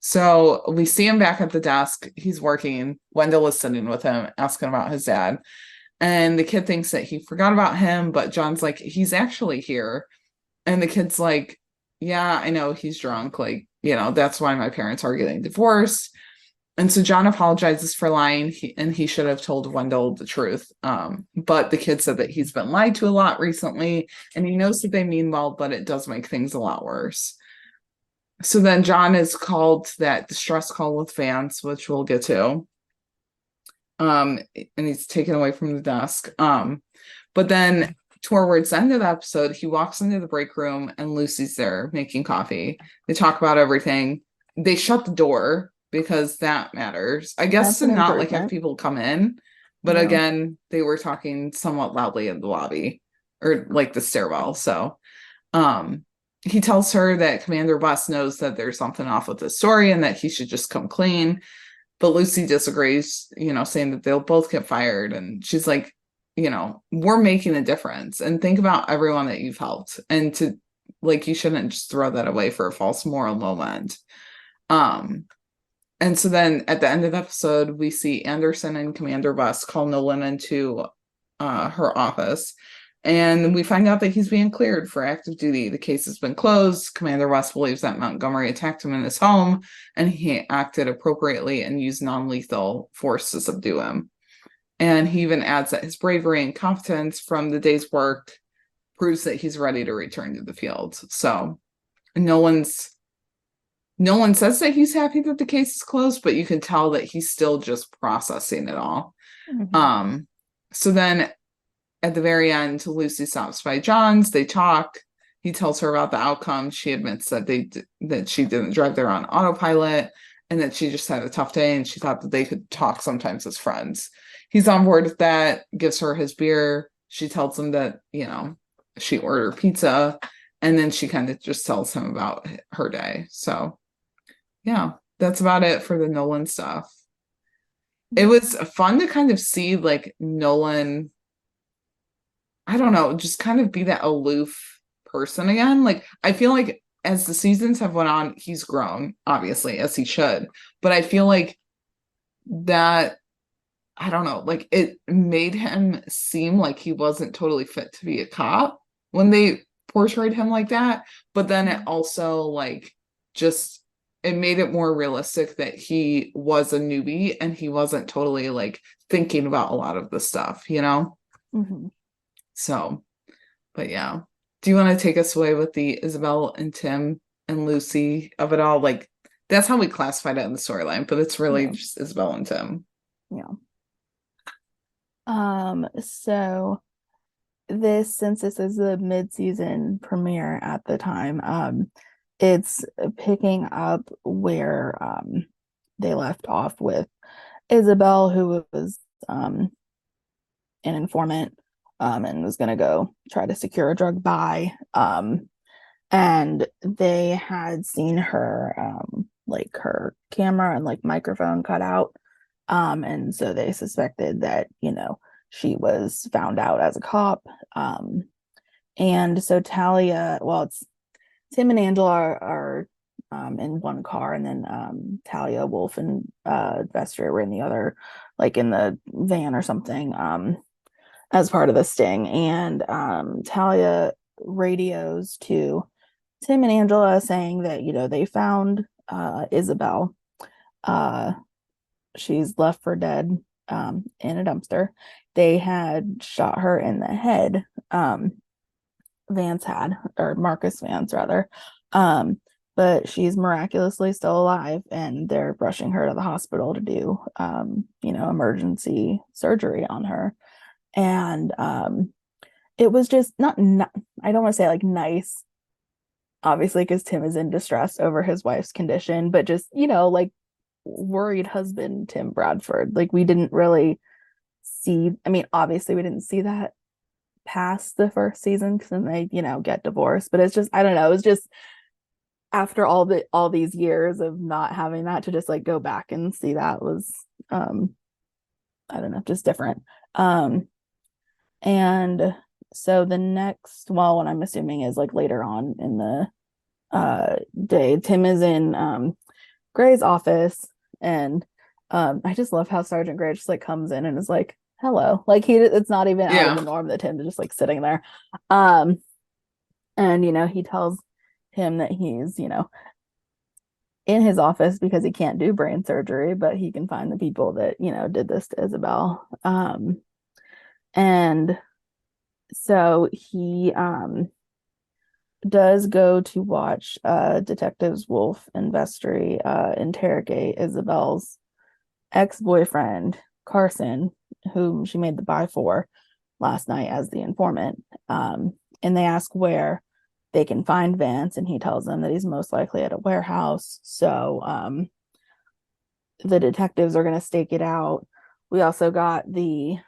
So we see him back at the desk. He's working. Wendell is sitting with him, asking about his dad. And the kid thinks that he forgot about him, but John's like, he's actually here. And the kid's like, yeah, I know he's drunk. Like, that's why my parents are getting divorced. And so John apologizes for lying, he should have told Wendell the truth. But the kid said that he's been lied to a lot recently, and he knows that they mean well, but it does make things a lot worse. So then John is called to that distress call with Vance, which we'll get to. And he's taken away from the desk. But then towards the end of the episode, he walks into the break room, and Lucy's there making coffee. They talk about everything. They shut the door because that matters. I guess to not like have people come in. But again, they were talking somewhat loudly in the lobby or like the stairwell. So he tells her that Commander West knows that there's something off with the story and that he should just come clean. But Lucy disagrees, saying that they'll both get fired. And she's like, we're making a difference. And think about everyone that you've helped. And you shouldn't just throw that away for a false moral moment. And so then at the end of the episode, we see Anderson and Commander West call Nolan into her office. And we find out that he's being cleared for active duty. The case has been closed. Commander West believes that Montgomery attacked him in his home, and he acted appropriately and used non-lethal force to subdue him. And he even adds that his bravery and competence from the day's work proves that he's ready to return to the field. So no one says that he's happy that the case is closed, but you can tell that he's still just processing it all. Mm-hmm. So then at the very end, Lucy stops by John's. They talk. He tells her about the outcome. She admits that she didn't drive there on autopilot and that she just had a tough day, and she thought that they could talk sometimes as friends. He's on board with that, gives her his beer. She tells him that, she ordered pizza, and then she kind of just tells him about her day. So, yeah, that's about it for the Nolan stuff. It was fun to kind of see Nolan, I don't know, just kind of be that aloof person again. I feel like as the seasons have went on, he's grown, obviously, as he should. But I feel like that, I don't know, it made him seem like he wasn't totally fit to be a cop when they portrayed him like that. But then it also it made it more realistic that he was a newbie and he wasn't totally thinking about a lot of the stuff, Mm-hmm. So, but yeah. Do you want to take us away with the Isabel and Tim and Lucy of it all? That's how we classified it in the storyline, but it's really just Isabel and Tim. Yeah. So since this is the mid-season premiere at the time, it's picking up where they left off with Isabel, who was an informant and was gonna go try to secure a drug buy. And they had seen her her camera and microphone cut out. And so they suspected that, she was found out as a cop. And so Talia, it's Tim and Angela are in one car, and then Talia, Wolf, and Vester were in the other, in the van or something, as part of the sting. And Talia radios to Tim and Angela saying that, they found Isabel. She's left for dead in a dumpster. They had shot her in the head. Marcus Vance rather. But she's miraculously still alive, and they're rushing her to the hospital to do emergency surgery on her. And it was just not I don't want to say nice, obviously, because Tim is in distress over his wife's condition, but just worried husband Tim Bradford. We didn't really see, obviously we didn't see that past the first season, because then they get divorced. But it's just, I don't know, it was just after all these years of not having that, to just go back and see that was I don't know, just different. And so the next one, I'm assuming, is later on in the day. Tim is in Gray's office, and I just love how Sergeant Gray just comes in and is hello, it's not even out of the norm that Tim is just sitting there. And he tells him that he's in his office because he can't do brain surgery, but he can find the people that did this to Isabel. And so he does go to watch detectives Wolf and Vestry interrogate Isabel's ex-boyfriend Carson, whom she made the buy for last night as the informant. And they ask where they can find Vance, and he tells them that he's most likely at a warehouse. So the detectives are going to stake it out. We also got the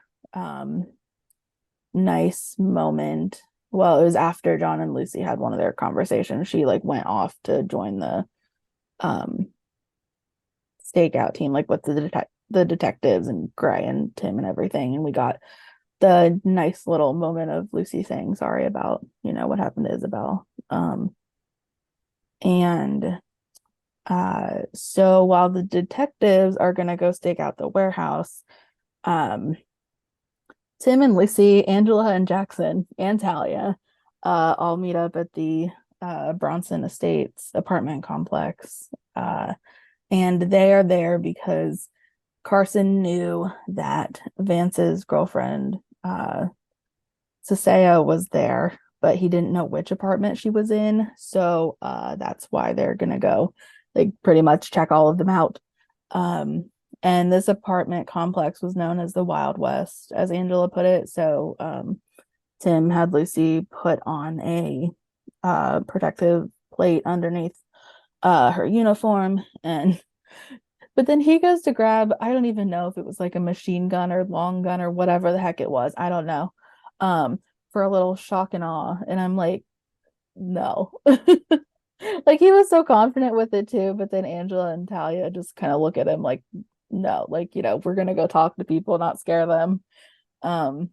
nice moment well, it was after John and Lucy had one of their conversations. She like went off to join the um stakeout team, like with the detectives and Gray and Tim and everything. And we got the nice little moment of Lucy saying sorry about, what happened to Isabel. And so while the detectives are gonna go stake out the warehouse, um, Tim and Lucy, Angela and Jackson and Talia, all meet up at the Bronson Estates apartment complex. And they are there because Carson knew that Vance's girlfriend, Sasaya, was there, but he didn't know which apartment she was in. So that's why they're gonna go, like, pretty much check all of them out. And this apartment complex was known as the Wild West, as Angela put it. So Tim had Lucy put on a protective plate underneath her uniform, and but then he goes to grab, I don't even know if it was like a machine gun or long gun or whatever the heck it was, I don't know, for a little shock and awe. And I'm like, no. Like, he was so confident with it too, but then Angela and Talia just kind of look at him like, no, like, we're gonna go talk to people, not scare them. Um,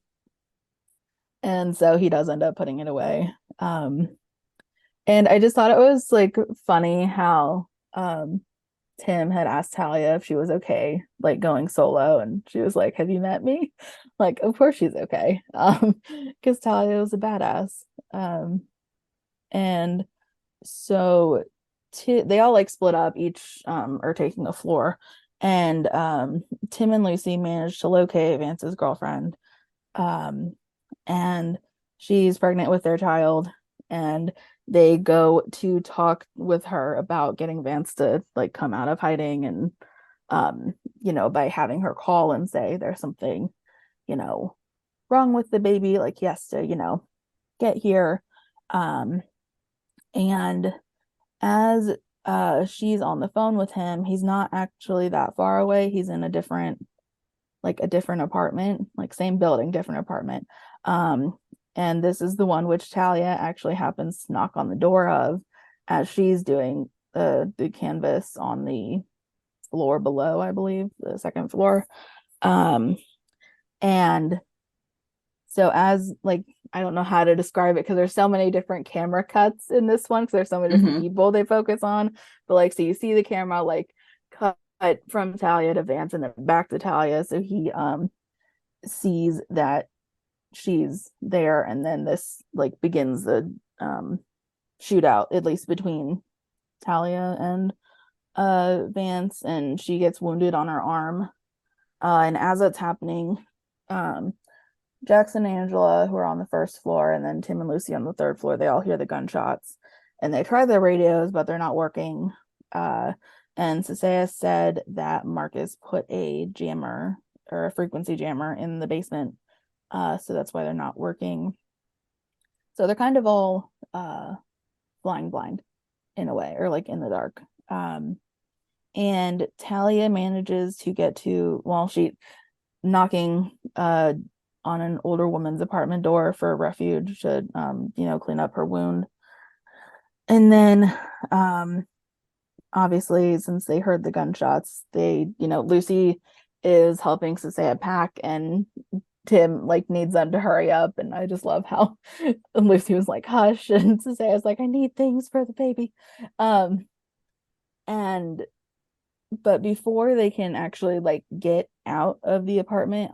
and so he does end up putting it away. And I just thought it was like funny how Tim had asked Talia if she was okay, like, going solo, and she was like, "Have you met me?" Like, of course she's okay, because Talia was a badass. And so they all like split up, each are taking a floor, and Tim and Lucy managed to locate Vance's girlfriend, um, and she's pregnant with their child, and they go to talk with her about getting Vance to like come out of hiding, and by having her call and say there's something, wrong with the baby, like he has to, get here. And as she's on the phone with him, he's not actually that far away. He's in a different apartment, like same building, different apartment. And this is the one which Talia actually happens to knock on the door of as she's doing the canvas on the floor below, I believe, the second floor. And so as like, I don't know how to describe it because there's so many different camera cuts in this one because there's so many different people they focus on. But like, so you see the camera like cut from Talia to Vance and then back to Talia. So he sees that she's there, and then this like begins the shootout, at least between Talia and Vance, and she gets wounded on her arm. And as that's happening, Jackson and Angela, who are on the first floor, and then Tim and Lucy on the third floor, they all hear the gunshots, and they try their radios, but they're not working. And Sasaya said that Marcus put a jammer or a frequency jammer in the basement, so that's why they're not working. So they're kind of all flying blind in a way, or like in the dark. And Talia manages to get to, well, she knocking on an older woman's apartment door for refuge to clean up her wound. And then obviously, since they heard the gunshots, Lucy is helping Sasaya pack, and Tim like needs them to hurry up. And I just love how Lucy was like, hush, and Sasaya's like, I need things for the baby. And but before they can actually like get out of the apartment,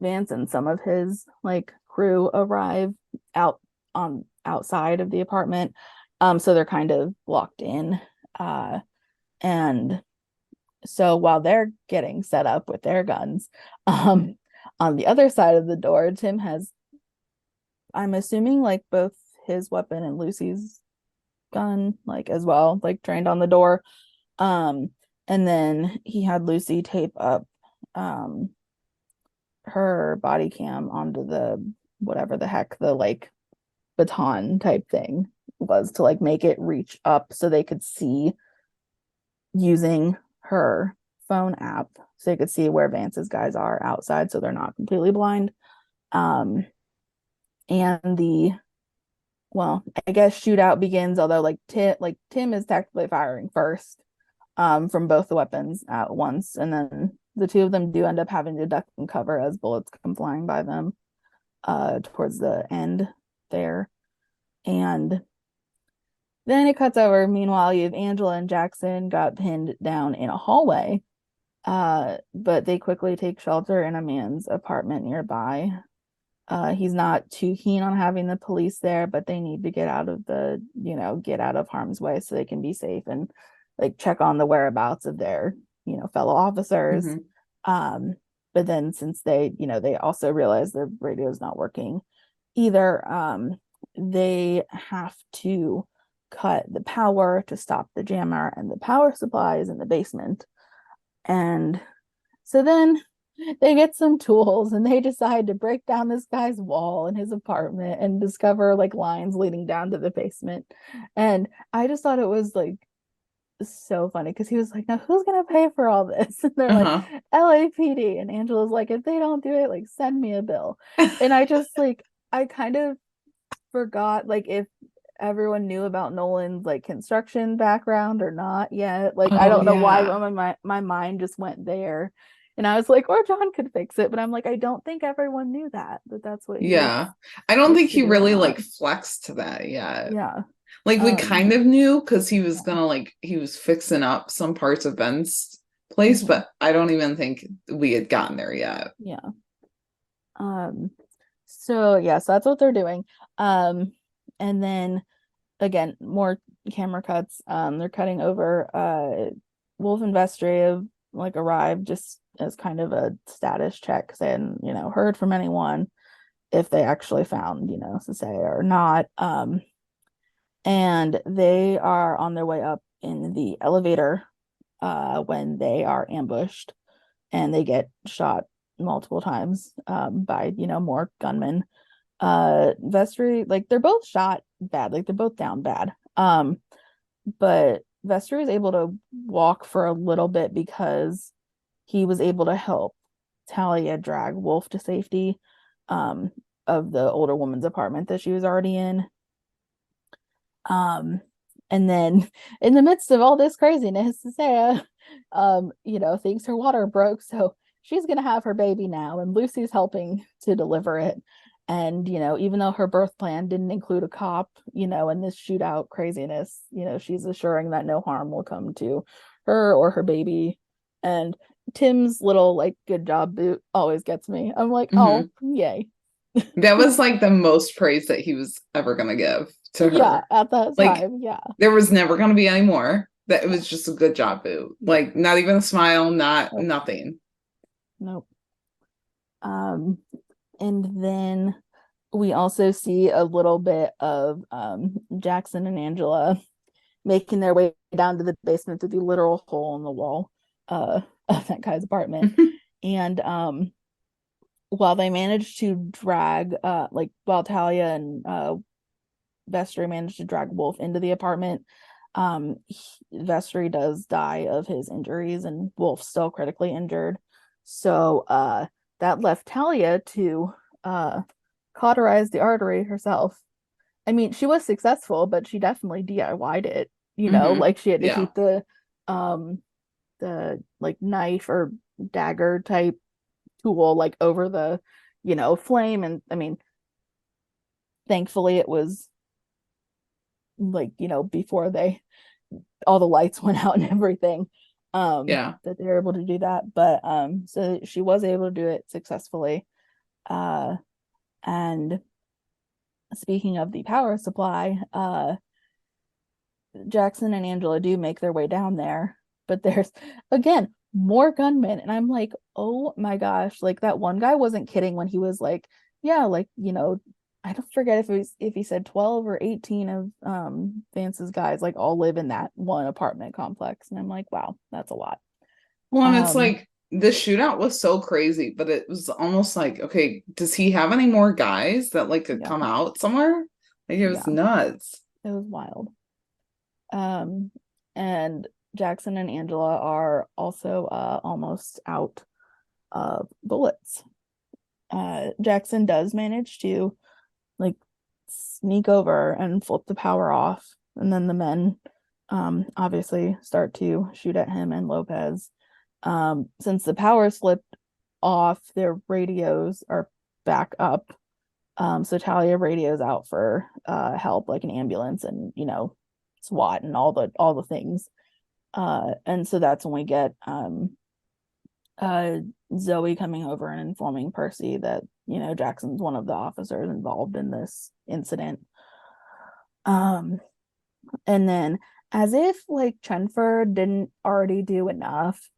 Vance and some of his like crew arrive outside of the apartment. So they're kind of locked in. And so while they're getting set up with their guns, on the other side of the door, Tim has, I'm assuming, like both his weapon and Lucy's gun, like as well, like trained on the door. And then he had Lucy tape up her body cam onto the whatever the heck the like baton type thing was to like make it reach up so they could see using her phone app, so they could see where Vance's guys are outside, so they're not completely blind. Um, and I guess shootout begins, although Tim is technically firing first, from both the weapons at once, and then the two of them do end up having to duck and cover as bullets come flying by them, towards the end there. And then it cuts over. Meanwhile, you have Angela and Jackson got pinned down in a hallway, but they quickly take shelter in a man's apartment nearby. He's not too keen on having the police there, but they need to get out of get out of harm's way so they can be safe and like check on the whereabouts of their, fellow officers. But then since they also realize the radio's not working either, they have to cut the power to stop the jammer, and the power supply is in the basement. And so then they get some tools and they decide to break down this guy's wall in his apartment and discover like lines leading down to the basement. And I just thought it was like so funny because he was like, now who's gonna pay for all this? And they're like, LAPD. And Angela's like, if they don't do it, like send me a bill. And I kind of forgot like if everyone knew about Nolan's like construction background or not yet. Like I don't know why my mind just went there. And I was like, or John could fix it, but I'm like, I don't think everyone knew that that's what I don't think he really not. like flexed to that yet. Yeah. Like we kind of knew because he was gonna he was fixing up some parts of Ben's place, but I don't even think we had gotten there yet. Yeah. So that's what they're doing. And then again, more camera cuts. They're cutting over. Wolf and Vestry have like arrived just as kind of a status check, because they hadn't, heard from anyone if they actually found, Sasaya or not. And they are on their way up in the elevator when they are ambushed, and they get shot multiple times by, more gunmen. Vestry, like they're both shot bad, like they're both down bad. But Vestry is able to walk for a little bit because he was able to help Talia drag Wolf to safety of the older woman's apartment that she was already in. And then in the midst of all this craziness, Sarah, thinks her water broke, so she's gonna have her baby now, and Lucy's helping to deliver it. And even though her birth plan didn't include a cop, in this shootout craziness, she's assuring that no harm will come to her or her baby. And Tim's little like good job boot always gets me. I'm like, oh yay. That was like the most praise that he was ever gonna give to her. Yeah, at that time. Yeah. There was never gonna be any more. That it was just a good job boot. Like not even a smile, nothing. Nope. And then we also see a little bit of Jackson and Angela making their way down to the basement through the literal hole in the wall of that guy's apartment. And while they managed to drag while Talia and Vestry managed to drag Wolf into the apartment, Vestry does die of his injuries and Wolf's still critically injured. So that left Talia to cauterize the artery herself. I mean, she was successful, but she definitely DIY'd it, like she had to keep the like knife or dagger type tool like over the flame. And I mean, thankfully it was like before all the lights went out and everything, that they were able to do that. But so she was able to do it successfully. And speaking of the power supply, Jackson and Angela do make their way down there, but there's again more gunmen, and I'm like, oh my gosh, like that one guy wasn't kidding when he was like, yeah, like I don't forget if he said 12 or 18 of Vance's guys like all live in that one apartment complex, and I'm like, wow, that's a lot. Well, and it's like the shootout was so crazy, but it was almost like, okay, does he have any more guys that like could come out somewhere? Like it was nuts. It was wild. And Jackson and Angela are also almost out of bullets. Jackson does manage to like sneak over and flip the power off, and then the men obviously start to shoot at him and Lopez. Since the power slipped off, their radios are back up. So Talia radios out for help, like an ambulance and SWAT and all the things. And so that's when we get Zoe coming over and informing Percy that Jackson's one of the officers involved in this incident. And then, as if like Chenford didn't already do enough,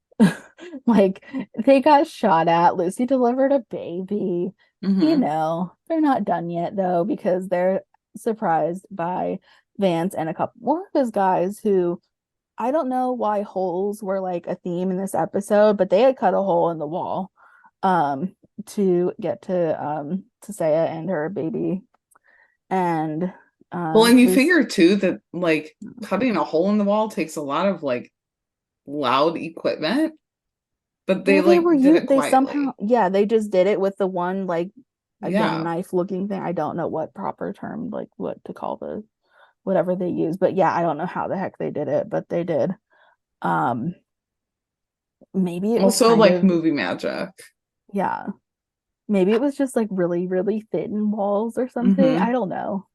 like they got shot at. Lucy delivered a baby. They're not done yet though, because they're surprised by Vance and a couple more of his guys who, I don't know why holes were like a theme in this episode, but they had cut a hole in the wall to get to Saya and her baby. And well, and you figure too that like cutting a hole in the wall takes a lot of like loud equipment, but they did it quietly. Somehow they just did it with the one like again knife looking thing. I don't know what proper term, like what to call the whatever they use, but I don't know how the heck they did it, but they did. Maybe it was also like movie magic. Yeah, maybe it was just like really really thin walls or something. I don't know.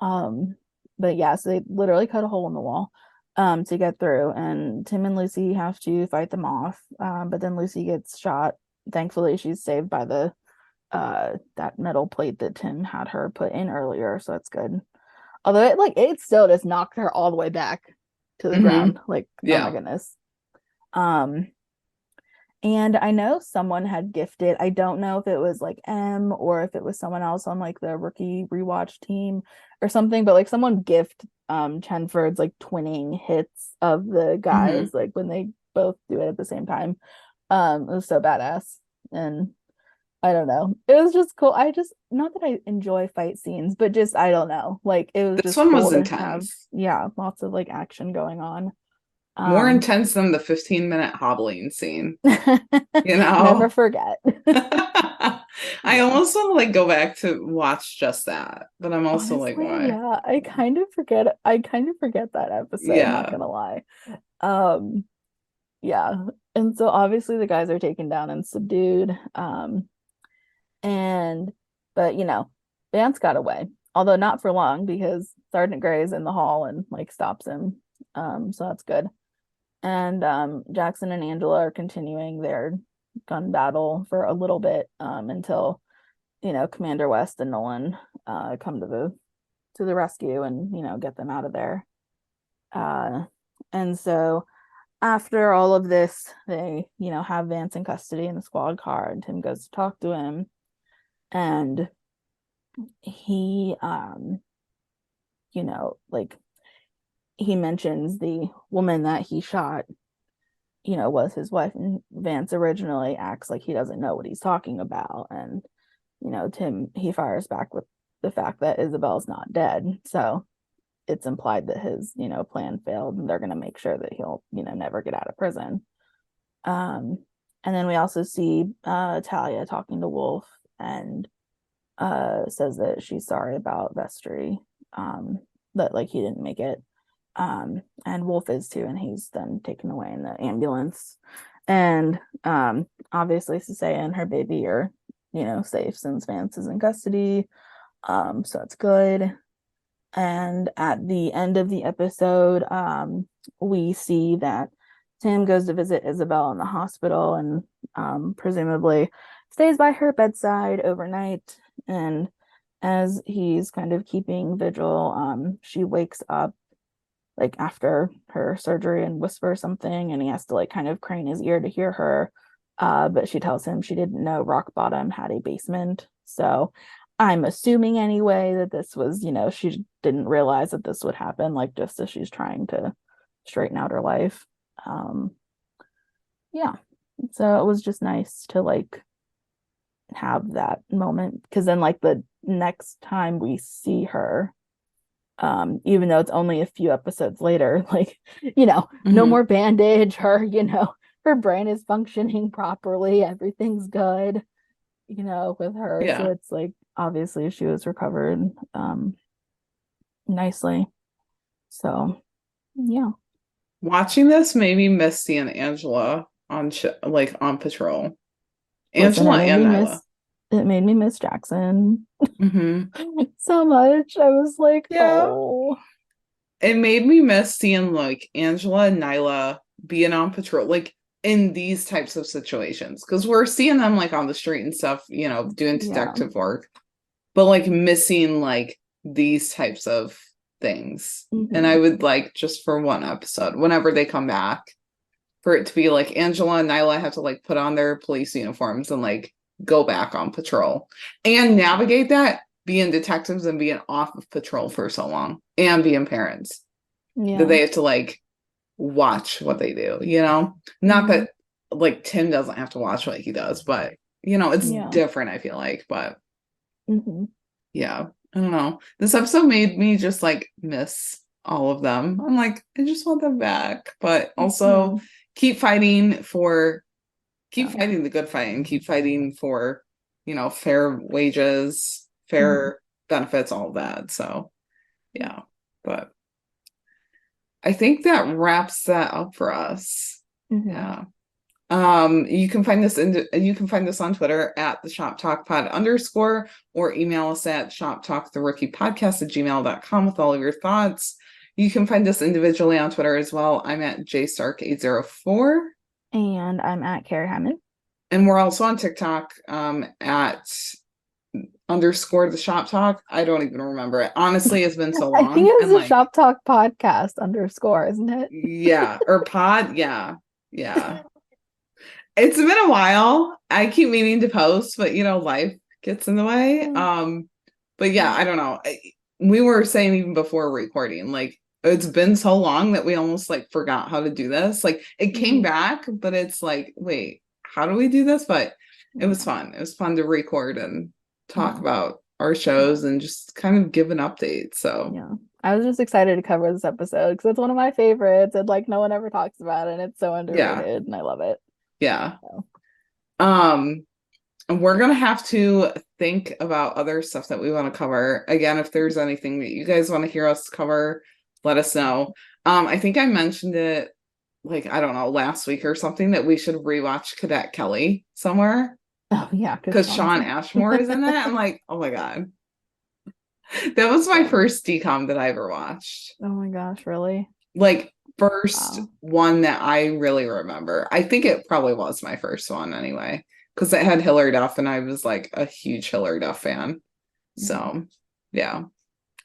But so they literally cut a hole in the wall to get through, and Tim and Lucy have to fight them off. But then Lucy gets shot. Thankfully she's saved by the that metal plate that Tim had her put in earlier, so that's good. Although it still just knocked her all the way back to the ground. Like, oh my goodness. And I know someone had gifted, I don't know if it was like M or if it was someone else on like the rookie rewatch team or something, but like someone gift Chenford's like twinning hits of the guys, like when they both do it at the same time. It was so badass. And I don't know. It was just cool. Not that I enjoy fight scenes, but just, I don't know. Like, it was this just one cool was to intense. have, lots of like action going on. More intense than the 15-minute hobbling scene. Never forget. I almost want to like go back to watch just that, but I'm also honestly, like, why? Yeah, I kind of forget that episode. I'm not gonna lie. Yeah. And so obviously the guys are taken down and subdued. But Vance got away, although not for long, because Sergeant Gray's in the hall and like stops him. So that's good. And Jackson and Angela are continuing their gun battle for a little bit until Commander West and Nolan come to the rescue and get them out of there. And so after all of this, they have Vance in custody in the squad car, and Tim goes to talk to him, and he like he mentions the woman that he shot was his wife, and Vance originally acts like he doesn't know what he's talking about, and Tim, he fires back with the fact that Isabel's not dead, so it's implied that his plan failed, and they're going to make sure that he'll never get out of prison. And then we also see Talia talking to Wolf, and says that she's sorry about Vestry, that like he didn't make it. And Wolf is too, and he's then taken away in the ambulance. And obviously Sisea and her baby are safe since Vance is in custody, so that's good. And at the end of the episode, we see that Tim goes to visit Isabel in the hospital, and presumably stays by her bedside overnight. And as he's kind of keeping vigil, she wakes up like after her surgery and whispers something, and he has to like kind of crane his ear to hear her. But she tells him she didn't know Rock Bottom had a basement. So I'm assuming anyway that this was, she didn't realize that this would happen, like just as she's trying to straighten out her life. Yeah. So it was just nice to like have that moment, because then like the next time we see her, even though it's only a few episodes later, like, no more bandage, her brain is functioning properly, everything's good. you know, with her. Yeah. So it's like obviously she was recovered nicely. So yeah. Watching this made me miss seeing Angela on like on patrol. Listen, Angela and Nyla. it made me miss Jackson Hmm. so much. I was like, Yeah. oh. It made me miss seeing like Angela and Nyla being on patrol, like in these types of situations. Because we're seeing them like on the street and stuff, you know, doing Yeah. detective work, but like missing like these types of things. And I Mhm. would like just for one episode, whenever they come back, for it to be like Angela and Nyla have to like put on their police uniforms and like go back on patrol and navigate that being detectives and being off of patrol for so long and being parents that Yeah. they have to like watch what they do, you know? Not Mhm. that like Tim doesn't have to watch what he does, but you know, it's Yeah. different, I feel like. But Mhm. yeah, I don't know. This episode made me just like miss all of them. I'm like, I just want them back, but also Yeah. keep fighting for keep Yeah. fighting the good fight and keep fighting for, you know, fair wages, Mhm. fair benefits, all of that. So yeah, but I think that wraps that up for us. Mhm. Yeah. You can find this on Twitter at the Shop Talk Pod _ or email us at shoptalktherookiepodcast@gmail.com with all of your thoughts. You can find us individually on Twitter as well. I'm at jstark804. And I'm at Carrie Hammond. And we're also on TikTok at _ the Shop Talk. I don't even remember it. Honestly, it's been so I long. think it's And the like, Shop Talk Podcast _ isn't it? yeah, or pod. Yeah. Yeah. It's been a while. I keep meaning to post, but you know, life gets in the way. But yeah, I don't know. We were saying even before recording, like it's been so long that we almost like forgot how to do this. Like it came back, but it's like, wait, how do we do this? But it was fun. It was fun to record and talk about our shows and just kind of give an update. So yeah, I was just excited to cover this episode because it's one of my favorites and like no one ever talks about it and it's so underrated and I love it. yeah. So. And we're gonna have to think about other stuff that we want to cover. Again, if there's anything that you guys want to hear us cover, let us know. I think I mentioned it like, I don't know, last week or something that we should rewatch Cadet Kelly somewhere. Oh yeah, Because Sean Ashmore is in it. I'm like, oh my God. That was my first DCOM that I ever watched. Oh my gosh, really? Like first one that I really remember. I think it probably was my first one anyway. Because it had Hilary Duff and I was like a huge Hilary Duff fan. So yeah.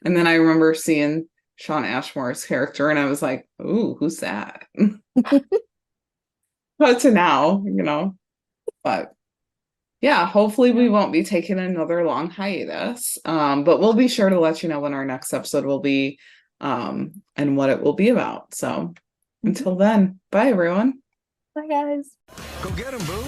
And then I remember seeing Sean Ashmore's character and I was like, ooh, who's that? But to now, you know. But yeah, hopefully we won't be taking another long hiatus. But we'll be sure to let you know when our next episode will be and what it will be about. So until then, bye everyone. Bye guys. Go get him, boo.